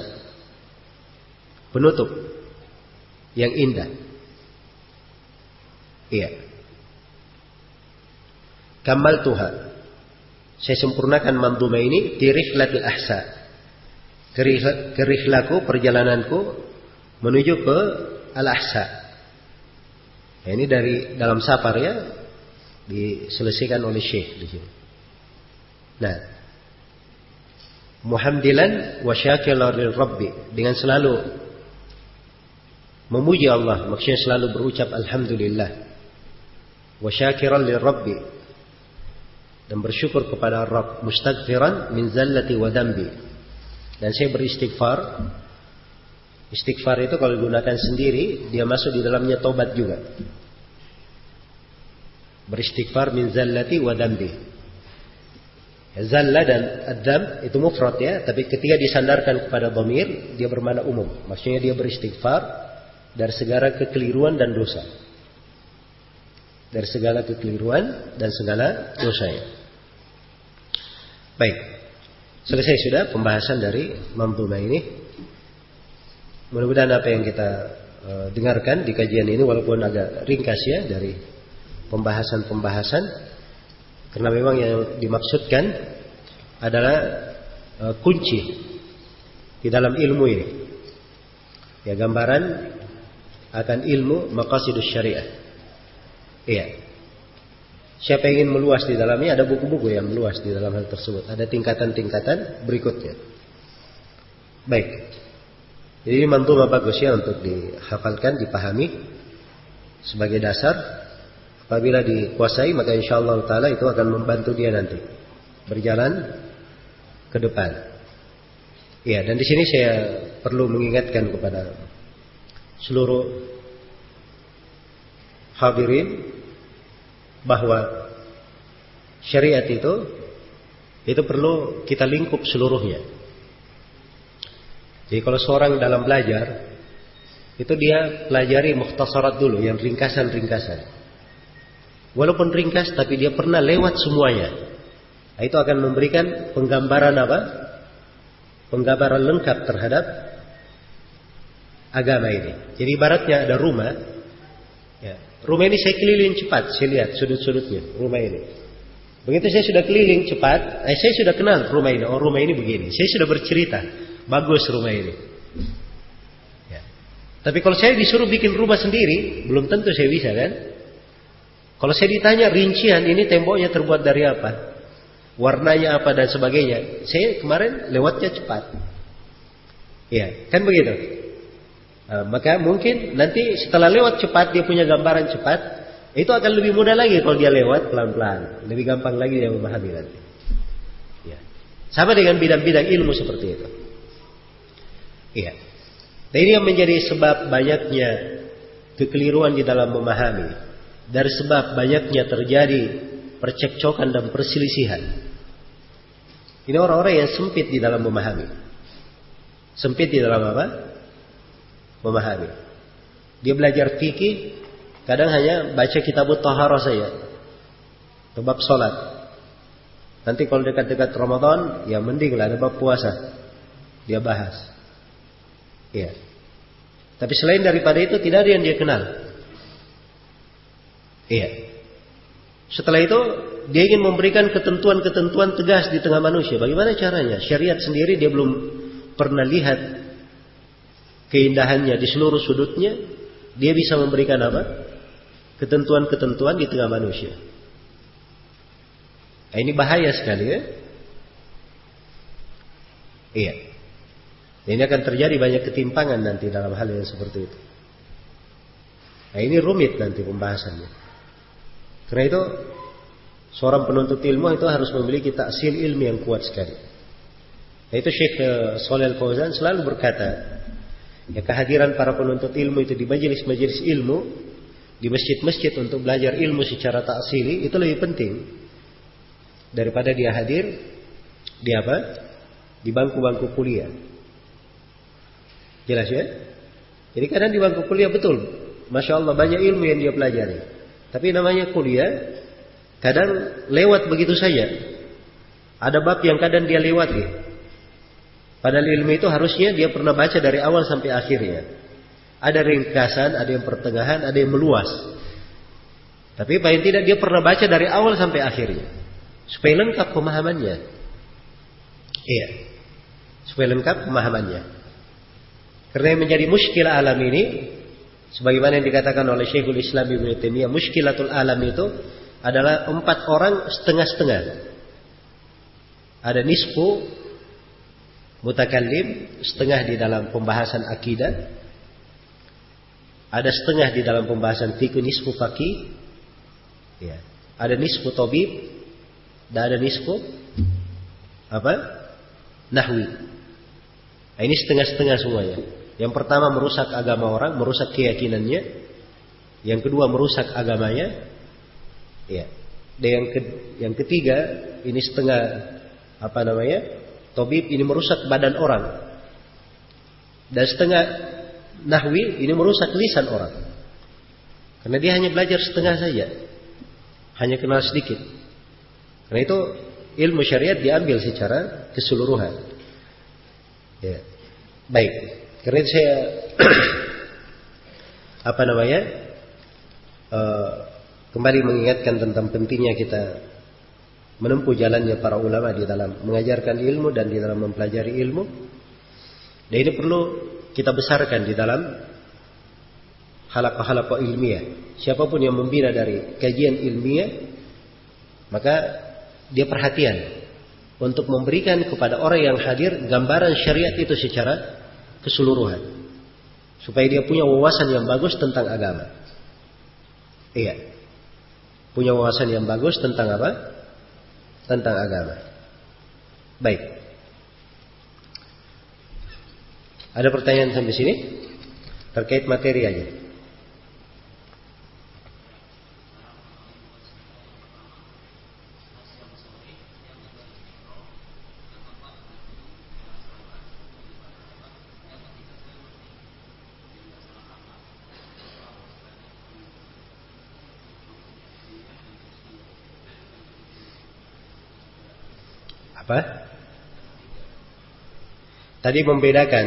penutup yang indah. Iya. Kamal Tuhan, saya sempurnakan manduma ini di rihlatil ahsa, ke rihlaku, perjalananku menuju ke al-ahsa. Nah, ini dari dalam safar ya, diselesaikan oleh Syekh di sini. Nah, muhamdilan wa syakiran lil rabbi, dengan selalu memuji Allah, maksudnya selalu berucap alhamdulillah. Wa syakiran lil rabbi, dan bersyukur kepada Rabb, mustaghfiran min zallati wa dambi, dan saya beristighfar. Istighfar itu kalau digunakan sendiri, dia masuk di dalamnya taubat juga. Beristighfar min zallati wa dambi. Zalla dan ad-dam itu mufrad ya, tapi ketika disandarkan kepada dhamir, dia bermakna umum. Maksudnya dia beristighfar dari segala kekeliruan dan dosa. Dari segala kekeliruan dan segala dosanya. Baik, selesai sudah pembahasan dari manzumah ini. Mudah-mudahan apa yang kita dengarkan di kajian ini, walaupun agak ringkas ya dari pembahasan-pembahasan, karena memang yang dimaksudkan adalah kunci di dalam ilmu ini. Ya, gambaran akan ilmu maqasidus syariah. Iya. Siapa yang ingin meluas di dalamnya, ada buku-buku yang meluas di dalam hal tersebut. Ada tingkatan-tingkatan berikutnya. Baik. Jadi ini manzumah bagus ya untuk dihafalkan, dipahami sebagai dasar. Apabila dikuasai, maka insyaallah taala itu akan membantu dia nanti berjalan ke depan. Ya, dan di sini saya perlu mengingatkan kepada seluruh hadirin bahwa syariat itu perlu kita lingkup seluruhnya. Jadi kalau seorang dalam belajar, itu dia pelajari mukhtasarat dulu, yang ringkasan-ringkasan. Walaupun ringkas, tapi dia pernah lewat semuanya. Nah, itu akan memberikan penggambaran apa? Penggambaran lengkap terhadap agama ini. Jadi ibaratnya ada rumah. Ya, rumah ini saya keliling cepat, saya lihat sudut-sudutnya rumah ini. Begitu saya sudah keliling cepat, saya sudah kenal rumah ini. Oh, rumah ini begini. Saya sudah bercerita, bagus rumah ini. Ya. Tapi kalau saya disuruh bikin rumah sendiri, belum tentu saya bisa kan? Kalau saya ditanya rincian, ini temboknya terbuat dari apa, warnanya apa dan sebagainya, saya kemarin lewatnya cepat. Ya, kan begitu. Maka mungkin nanti setelah lewat cepat, dia punya gambaran cepat, itu akan lebih mudah lagi kalau dia lewat pelan-pelan, lebih gampang lagi dia memahami nanti. Ya. Sama dengan bidang-bidang ilmu seperti itu. Iya. Dan ini yang menjadi sebab banyaknya kekeliruan di dalam memahami. Dari sebab banyaknya terjadi percekcokan dan perselisihan. Ini orang-orang yang sempit di dalam memahami. Sempit di dalam apa? Memahami. Dia belajar fikih, kadang hanya baca kitab Thaharah saja, bab salat. Nanti kalau dekat-dekat Ramadan, ya mending lah ada bab puasa, dia bahas. Ya. Tapi selain daripada itu tidak ada yang dia kenal. Iya. Setelah itu dia ingin memberikan ketentuan-ketentuan tegas di tengah manusia. Bagaimana caranya? Syariat sendiri dia belum pernah lihat keindahannya di seluruh sudutnya. Dia bisa memberikan apa? Ketentuan-ketentuan di tengah manusia. Nah, ini bahaya sekali ya. Iya. Ini akan terjadi banyak ketimpangan nanti dalam hal yang seperti itu. Nah, ini rumit nanti pembahasannya. Karena itu seorang penuntut ilmu itu harus memiliki taksil ilmi yang kuat sekali. Nah, itu Syekh Shalih Al-Fauzan selalu berkata, ya, kehadiran para penuntut ilmu itu di majelis-majelis ilmu, di masjid-masjid untuk belajar ilmu secara taksili itu lebih penting daripada dia hadir di apa? Di bangku-bangku kuliah. Jelas ya? Jadi kadang di bangku kuliah betul, Masya Allah banyak ilmu yang dia pelajari. Tapi namanya kuliah, kadang lewat begitu saja. Ada bab yang kadang dia lewati. Padahal ilmu itu harusnya dia pernah baca dari awal sampai akhirnya. Ada ringkasan, ada yang pertengahan, ada yang meluas. Tapi paling tidak dia pernah baca dari awal sampai akhirnya. Supaya lengkap pemahamannya. Iya. Supaya lengkap pemahamannya. Karena yang menjadi muskilah alam ini, sebagaimana yang dikatakan oleh Syekhul Islam Ibnu Taimiyah, muskilatul alam itu adalah 4 orang setengah-setengah. Ada nisfu mutakallim, setengah di dalam pembahasan akidah. Ada setengah di dalam pembahasan fikih, nisfu faqih. Ya. Ada nisfu tabib, dan ada nisfu apa? Nahwi. Nah, ini setengah-setengah semuanya. Yang pertama merusak agama orang, merusak keyakinannya. Yang kedua merusak agamanya. Ya. Dan yang ketiga ini setengah apa namanya? Tabib, ini merusak badan orang. Dan setengah nahwi ini merusak lisan orang. Karena dia hanya belajar setengah saja. Hanya kenal sedikit. Karena itu ilmu syariat diambil secara keseluruhan. Ya. Baik. Karena itu saya kembali mengingatkan tentang pentingnya kita menempuh jalannya para ulama di dalam mengajarkan ilmu dan di dalam mempelajari ilmu. Dan ini perlu kita besarkan di dalam halaqah-halaqah ilmiah. Siapapun yang membina dari kajian ilmiah, maka dia perhatian untuk memberikan kepada orang yang hadir gambaran syariat itu secara keseluruhan, supaya dia punya wawasan yang bagus tentang agama. Iya, punya wawasan yang bagus tentang apa? Tentang agama. Baik. Ada pertanyaan sampai sini? Terkait materi aja. Apa? Tadi membedakan,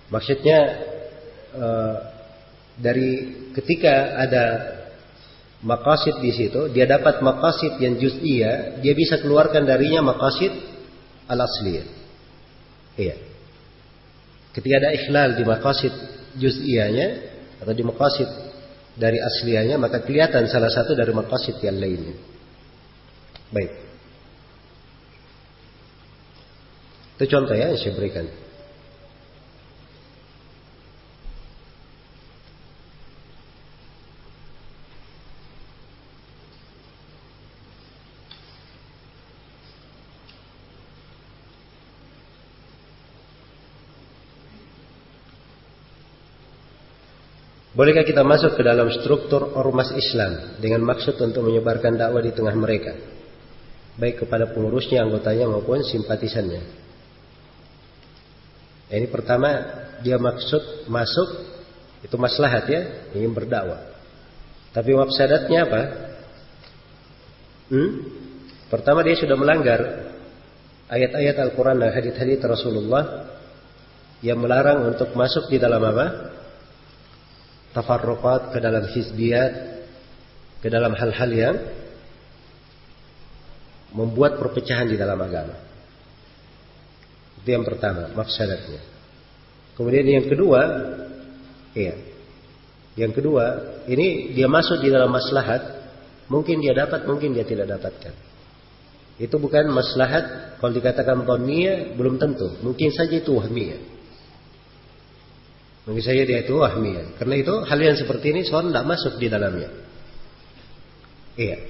maksudnya dari ketika ada maqasid di situ, dia dapat maqasid yang juz'iyah, dia bisa keluarkan darinya maqasid al-asliyah. Iya. Ketika ada ikhlal di maqasid juz'iyahnya atau di maqasid dari asliyahnya, maka kelihatan salah satu dari maqasid yang lainnya. Baik. Itu contoh ya yang saya berikan. Bolehkah kita masuk ke dalam struktur ormas Islam dengan maksud untuk menyebarkan dakwah di tengah mereka, baik kepada pengurusnya, anggotanya maupun simpatisannya? Ini pertama, dia maksud masuk itu maslahat ya, ingin berdakwah. Tapi mafsadatnya apa? Pertama, dia sudah melanggar ayat-ayat Al-Quran dan hadits-hadits Rasulullah yang melarang untuk masuk di dalam apa? Tafarruqat, ke dalam hizbiyat, ke dalam hal-hal yang membuat perpecahan di dalam agama. Itu yang pertama, mafsadatnya. Kemudian yang kedua, yang kedua, ini dia masuk di dalam maslahat, mungkin dia dapat, mungkin dia tidak dapatkan. Itu bukan maslahat, kalau dikatakan dhanniyah belum tentu, mungkin saja itu wahmiyah. Mungkin saja dia itu wahmiyah. Karena itu hal yang seperti ini seorang tidak masuk di dalamnya. Iya.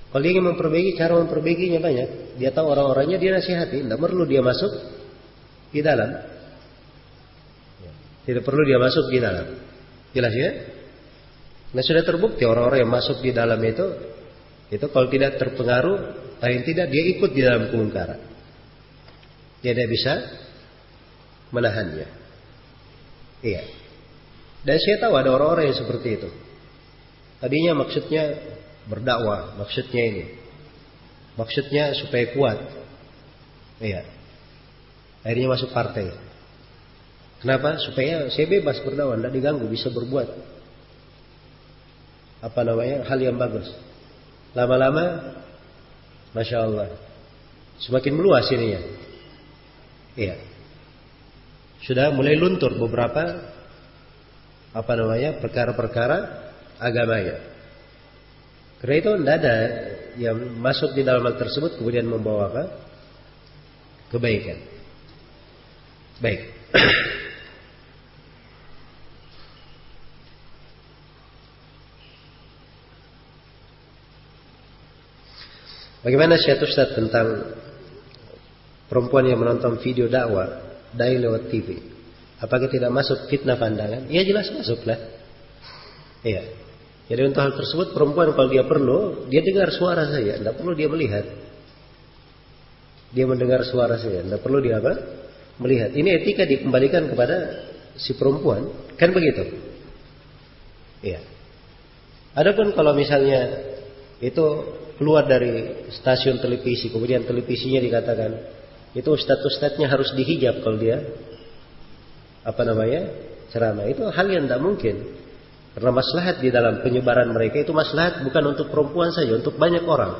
Kalau dia ingin memperbaiki, cara memperbaikinya banyak. Dia tahu orang-orangnya, dia nasihati, tidak perlu dia masuk di dalam. Tidak perlu dia masuk di dalam. Jelas ya? Nah, sudah terbukti orang-orang yang masuk di dalam itu kalau tidak terpengaruh, paling tidak dia ikut di dalam kemungkaran. Dia tidak bisa menahannya. Iya. Dan saya tahu ada orang-orang yang seperti itu. Tadinya maksudnya berdakwah, maksudnya ini. Maksudnya supaya kuat. Iya. Akhirnya masuk partai. Kenapa? Supaya saya bebas berdakwah, tidak diganggu, bisa berbuat hal yang bagus. Lama-lama, masya Allah, semakin meluas ininya. Iya. Sudah mulai luntur beberapa perkara-perkara agamanya. Karena itu tidak ada yang masuk di dalam hal tersebut kemudian membawa kebaikan. Baik. Bagaimana Syekh Ustaz tentang perempuan yang menonton video dakwah dai lewat TV? Apakah tidak masuk fitnah pandangan? Iya, jelas masuklah. Iya. Jadi untuk hal tersebut perempuan kalau dia perlu, dia dengar suara saja, tidak perlu dia melihat. Dia mendengar suara saja, tidak perlu dia melihat. Ini etika dikembalikan kepada si perempuan, kan begitu? Iya. Adapun kalau misalnya itu keluar dari stasiun televisi, kemudian televisinya dikatakan itu ustadz-ustadznya harus dihijab kalau dia ceramah, itu hal yang tidak mungkin. Karena maslahat di dalam penyebaran mereka itu maslahat bukan untuk perempuan saja, untuk banyak orang.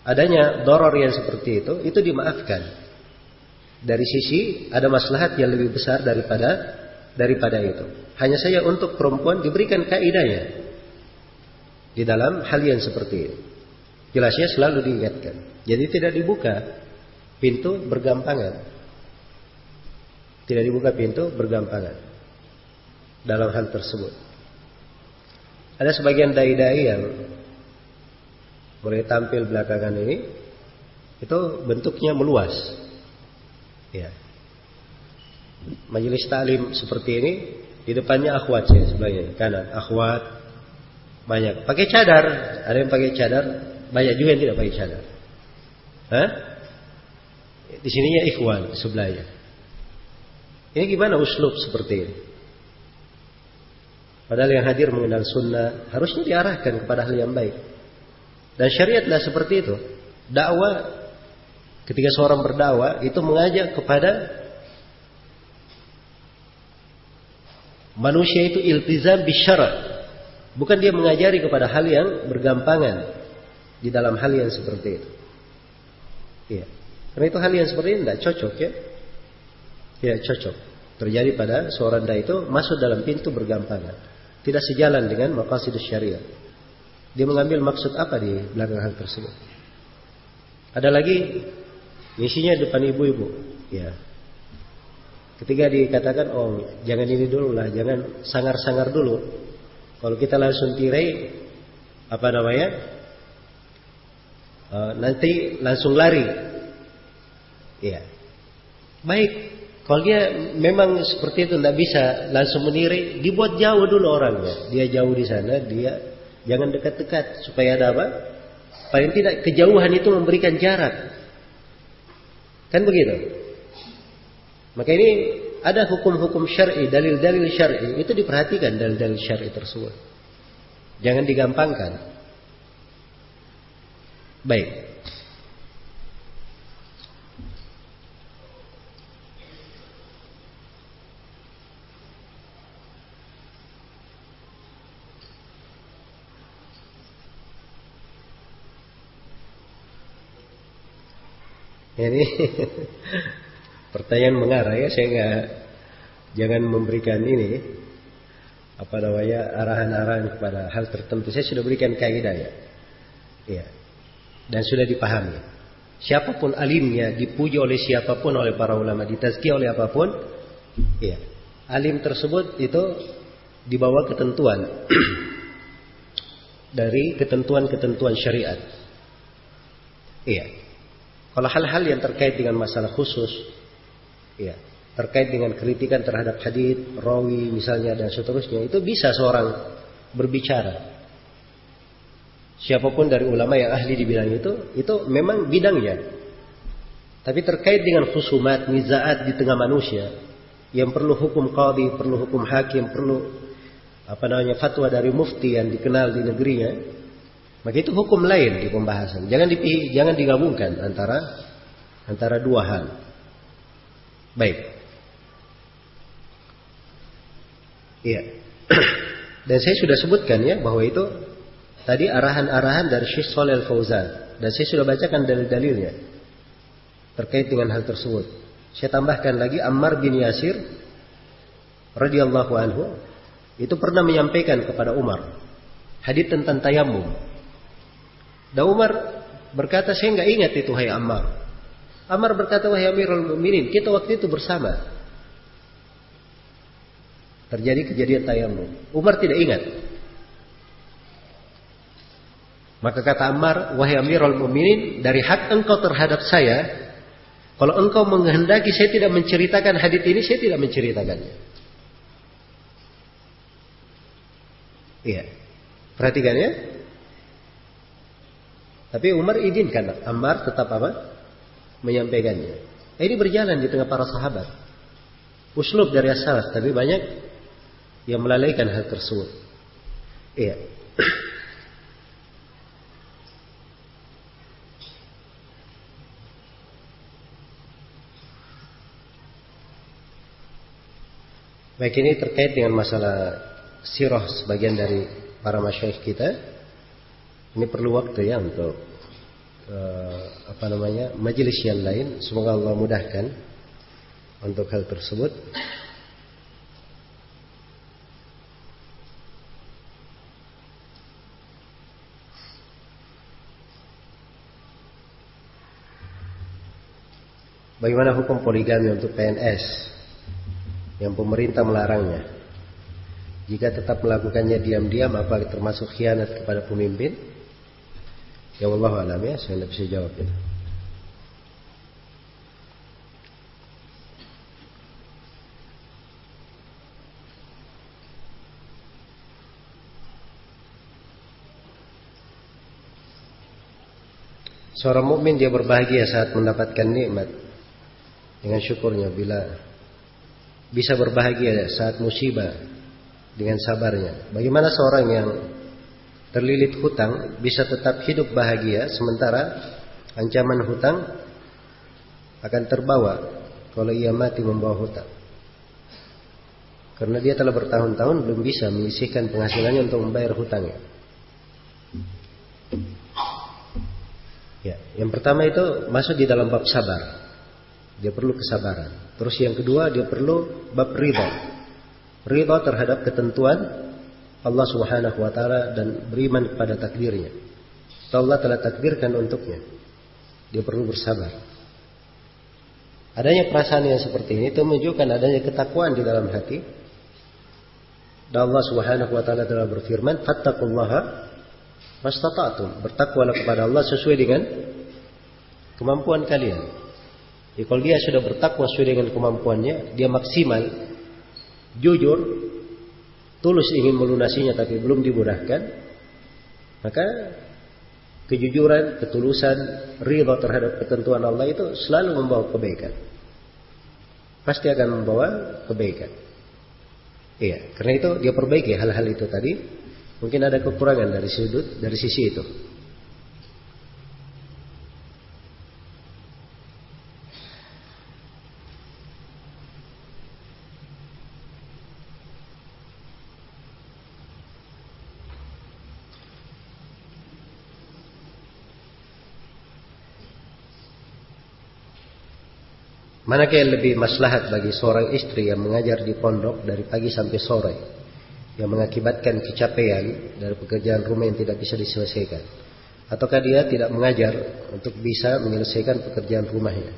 adanya doror yang seperti itu dimaafkan. Dari sisi ada maslahat yang lebih besar daripada itu. Hanya saja untuk perempuan diberikan kaidahnya di dalam hal yang seperti itu. Jelasnya selalu diingatkan. Jadi tidak dibuka pintu bergampangan. Tidak dibuka pintu bergampangan dalam hal tersebut. Ada sebagian dai-dai yang mulai tampil belakangan ini, itu bentuknya meluas. Ya. Majelis taklim seperti ini, di depannya akhwat sebenarnya, kanan akhwat banyak. Pakai cadar, ada yang pakai cadar, banyak juga yang tidak pakai cadar. Hah? Di sininya ikhwan sebelahnya. Ini gimana uslub seperti ini? Padahal yang hadir mengenal sunnah harusnya diarahkan kepada hal yang baik. Dan syariatlah seperti itu. Dakwah, ketika seorang berdakwah itu mengajak kepada manusia itu iltizam bisyara'. Bukan dia mengajari kepada hal yang bergampangan di dalam hal yang seperti itu. Iya. Karena itu hal yang seperti ini tidak cocok ya. Tidak cocok terjadi pada seorang dai itu masuk dalam pintu bergampangan. Tidak sejalan dengan maqasidus syariah. Dia mengambil maksud apa di belakang hal tersebut. Ada lagi isinya depan ibu-ibu. Ya. Ketika dikatakan, oh jangan ini dulu lah, jangan sangar-sangar dulu. Kalau kita langsung tirai, apa namanya? Nanti langsung lari. Ya. Baik. Kalau dia memang seperti itu tidak bisa langsung menirai, dibuat jauh dulu orangnya. Dia jauh di sana, dia jangan dekat-dekat supaya ada apa? Paling tidak kejauhan itu memberikan jarak. Kan begitu? Maka ini ada hukum-hukum syar'i, dalil-dalil syar'i, itu diperhatikan dalil-dalil syar'i tersebut. Jangan digampangkan. Baik. Ini pertanyaan mengarah ya, saya jangan memberikan ini apa namanya arahan-arahan kepada hal tertentu. Saya sudah berikan kaidah ya. Ya. Dan sudah dipahami. Siapapun alimnya, dipuji oleh siapapun, oleh para ulama, ditazkiyah oleh apapun, ya. Alim tersebut itu dibawa ketentuan dari ketentuan-ketentuan syariat. Iya. Kalau hal-hal yang terkait dengan masalah khusus, ya, terkait dengan kritikan terhadap hadits, rawi misalnya dan seterusnya, itu bisa seorang berbicara. Siapapun dari ulama yang ahli di bidang itu memang bidangnya. Tapi terkait dengan khusumat, nizaat di tengah manusia, yang perlu hukum qadhi, perlu hukum hakim, perlu fatwa dari mufti yang dikenal di negerinya. Maka itu hukum lain di pembahasan. Jangan digabungkan antara dua hal. Baik. Iya. Dan saya sudah sebutkan ya bahwa itu tadi arahan-arahan dari Syekh Shalih Al-Fauzan, dan saya sudah bacakan dalil-dalilnya terkait dengan hal tersebut. Saya tambahkan lagi Ammar bin Yasir radhiyallahu anhu itu pernah menyampaikan kepada Umar hadits tentang tayamum. Dan Umar berkata, saya enggak ingat itu hai Ammar. Ammar berkata, wahai Amirul Mukminin, kita waktu itu bersama. Terjadi kejadian tayamum. Umar tidak ingat. Maka kata Ammar, wahai Amirul Mukminin, dari hak engkau terhadap saya, kalau engkau menghendaki saya tidak menceritakan hadits ini, saya tidak menceritakannya. Iya. Perhatikan ya. Tapi Umar izinkan Ammar tetap menyampaikannya. Ini berjalan di tengah para sahabat. Uslub dari as-salaf, tapi banyak yang melalaikan hal tersebut. Iya. Baik, ini terkait dengan masalah sirah sebagian dari para masyayikh kita. Ini perlu waktu ya untuk majelis yang lain. Semoga Allah mudahkan untuk hal tersebut. Bagaimana hukum poligami untuk PNS yang pemerintah melarangnya? Jika tetap melakukannya diam-diam, apakah termasuk khianat kepada pemimpin? Ya wallahu a'lam, ya, saya tidak bisa jawab itu. Seorang mukmin dia berbahagia saat mendapatkan nikmat dengan syukurnya, bila bisa berbahagia saat musibah dengan sabarnya. Bagaimana seorang yang terlilit hutang bisa tetap hidup bahagia sementara ancaman hutang akan terbawa kalau ia mati membawa hutang? Karena dia telah bertahun-tahun belum bisa menyisihkan penghasilannya untuk membayar hutangnya. Ya, yang pertama itu masuk di dalam bab sabar. Dia perlu kesabaran. Terus yang kedua, dia perlu bab ridha. Ridha terhadap ketentuan Allah Subhanahu wa taala dan beriman kepada takdirnya. Allah telah takdirkan untuknya. Dia perlu bersabar. Adanya perasaan yang seperti ini itu menunjukkan adanya ketakwaan di dalam hati. Dan Allah Subhanahu wa taala telah berfirman, "Fattaqullaha mastata'tum." Bertakwalah kepada Allah sesuai dengan kemampuan kalian. Jadi kalau dia sudah bertakwa sesuai dengan kemampuannya, dia maksimal, jujur, tulus ingin melunasinya tapi belum dimudahkan, maka kejujuran, ketulusan, ridha terhadap ketentuan Allah itu selalu membawa kebaikan. Pasti akan membawa kebaikan. Iya, karena itu dia perbaiki hal-hal itu tadi. Mungkin ada kekurangan dari sisi itu. Manakah yang lebih maslahat bagi seorang istri yang mengajar di pondok dari pagi sampai sore, yang mengakibatkan kecapean dari pekerjaan rumah yang tidak bisa diselesaikan, ataukah dia tidak mengajar untuk bisa menyelesaikan pekerjaan rumahnya?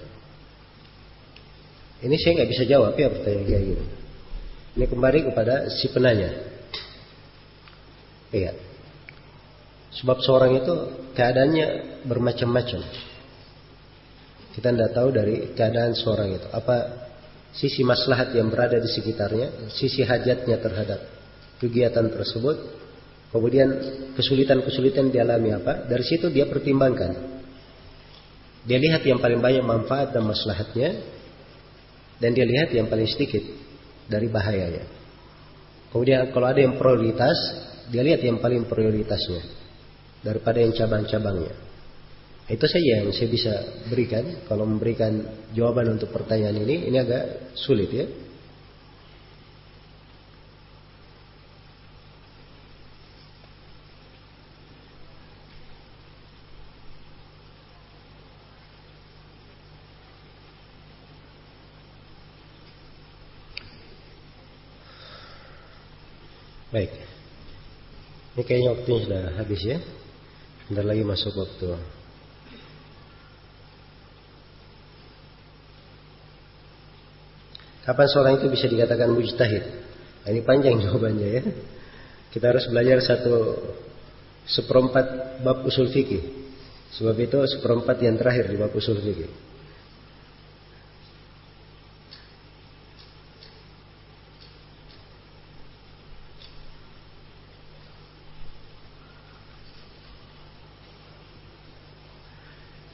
Ini saya nggak bisa jawab ya pertanyaan kayak gini. Ini kembali kepada si penanya. Iya. Sebab seorang itu keadaannya bermacam-macam. Kita tidak tahu dari keadaan seorang itu apa sisi maslahat yang berada di sekitarnya, sisi hajatnya terhadap kegiatan tersebut, kemudian kesulitan-kesulitan dialami apa. Dari situ dia pertimbangkan. Dia lihat yang paling banyak manfaat dan maslahatnya, dan dia lihat yang paling sedikit dari bahayanya. Kemudian kalau ada yang prioritas, dia lihat yang paling prioritasnya daripada yang cabang-cabangnya. Itu saja yang saya bisa berikan. Kalau memberikan jawaban untuk pertanyaan ini agak sulit ya. Baik. Ini kayaknya waktunya sudah habis ya. Bentar lagi masuk waktu. Kapan seorang itu bisa dikatakan mujtahid? Nah, ini panjang jawabannya ya. Kita harus belajar 1/4 bab usul fikih. Sebab itu 1/4 yang terakhir di bab usul fikih.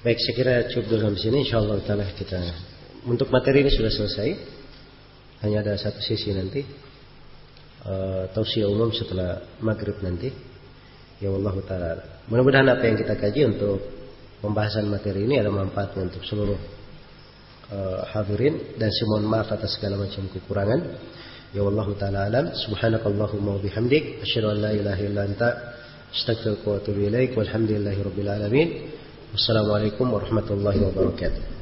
Baik, saya kira cukup dulu sampai sini. Insyaallah taala kita untuk materi ini sudah selesai. Hanya ada satu sesi nanti, tausiah umum setelah maghrib nanti. Ya Allah taala. Mudah-mudahan apa yang kita kaji untuk pembahasan materi ini ada manfaatnya untuk seluruh hadirin, dan saya mohon maaf atas segala macam kekurangan. Ya Allah taala alam. Subhanakallahumma wa bihamdik, asyhadu an la ilaha illa anta, astaghfiruka wa atubu ilaik. Walhamdulillahirabbil alamin. Wassalamualaikum warahmatullahi wabarakatuh.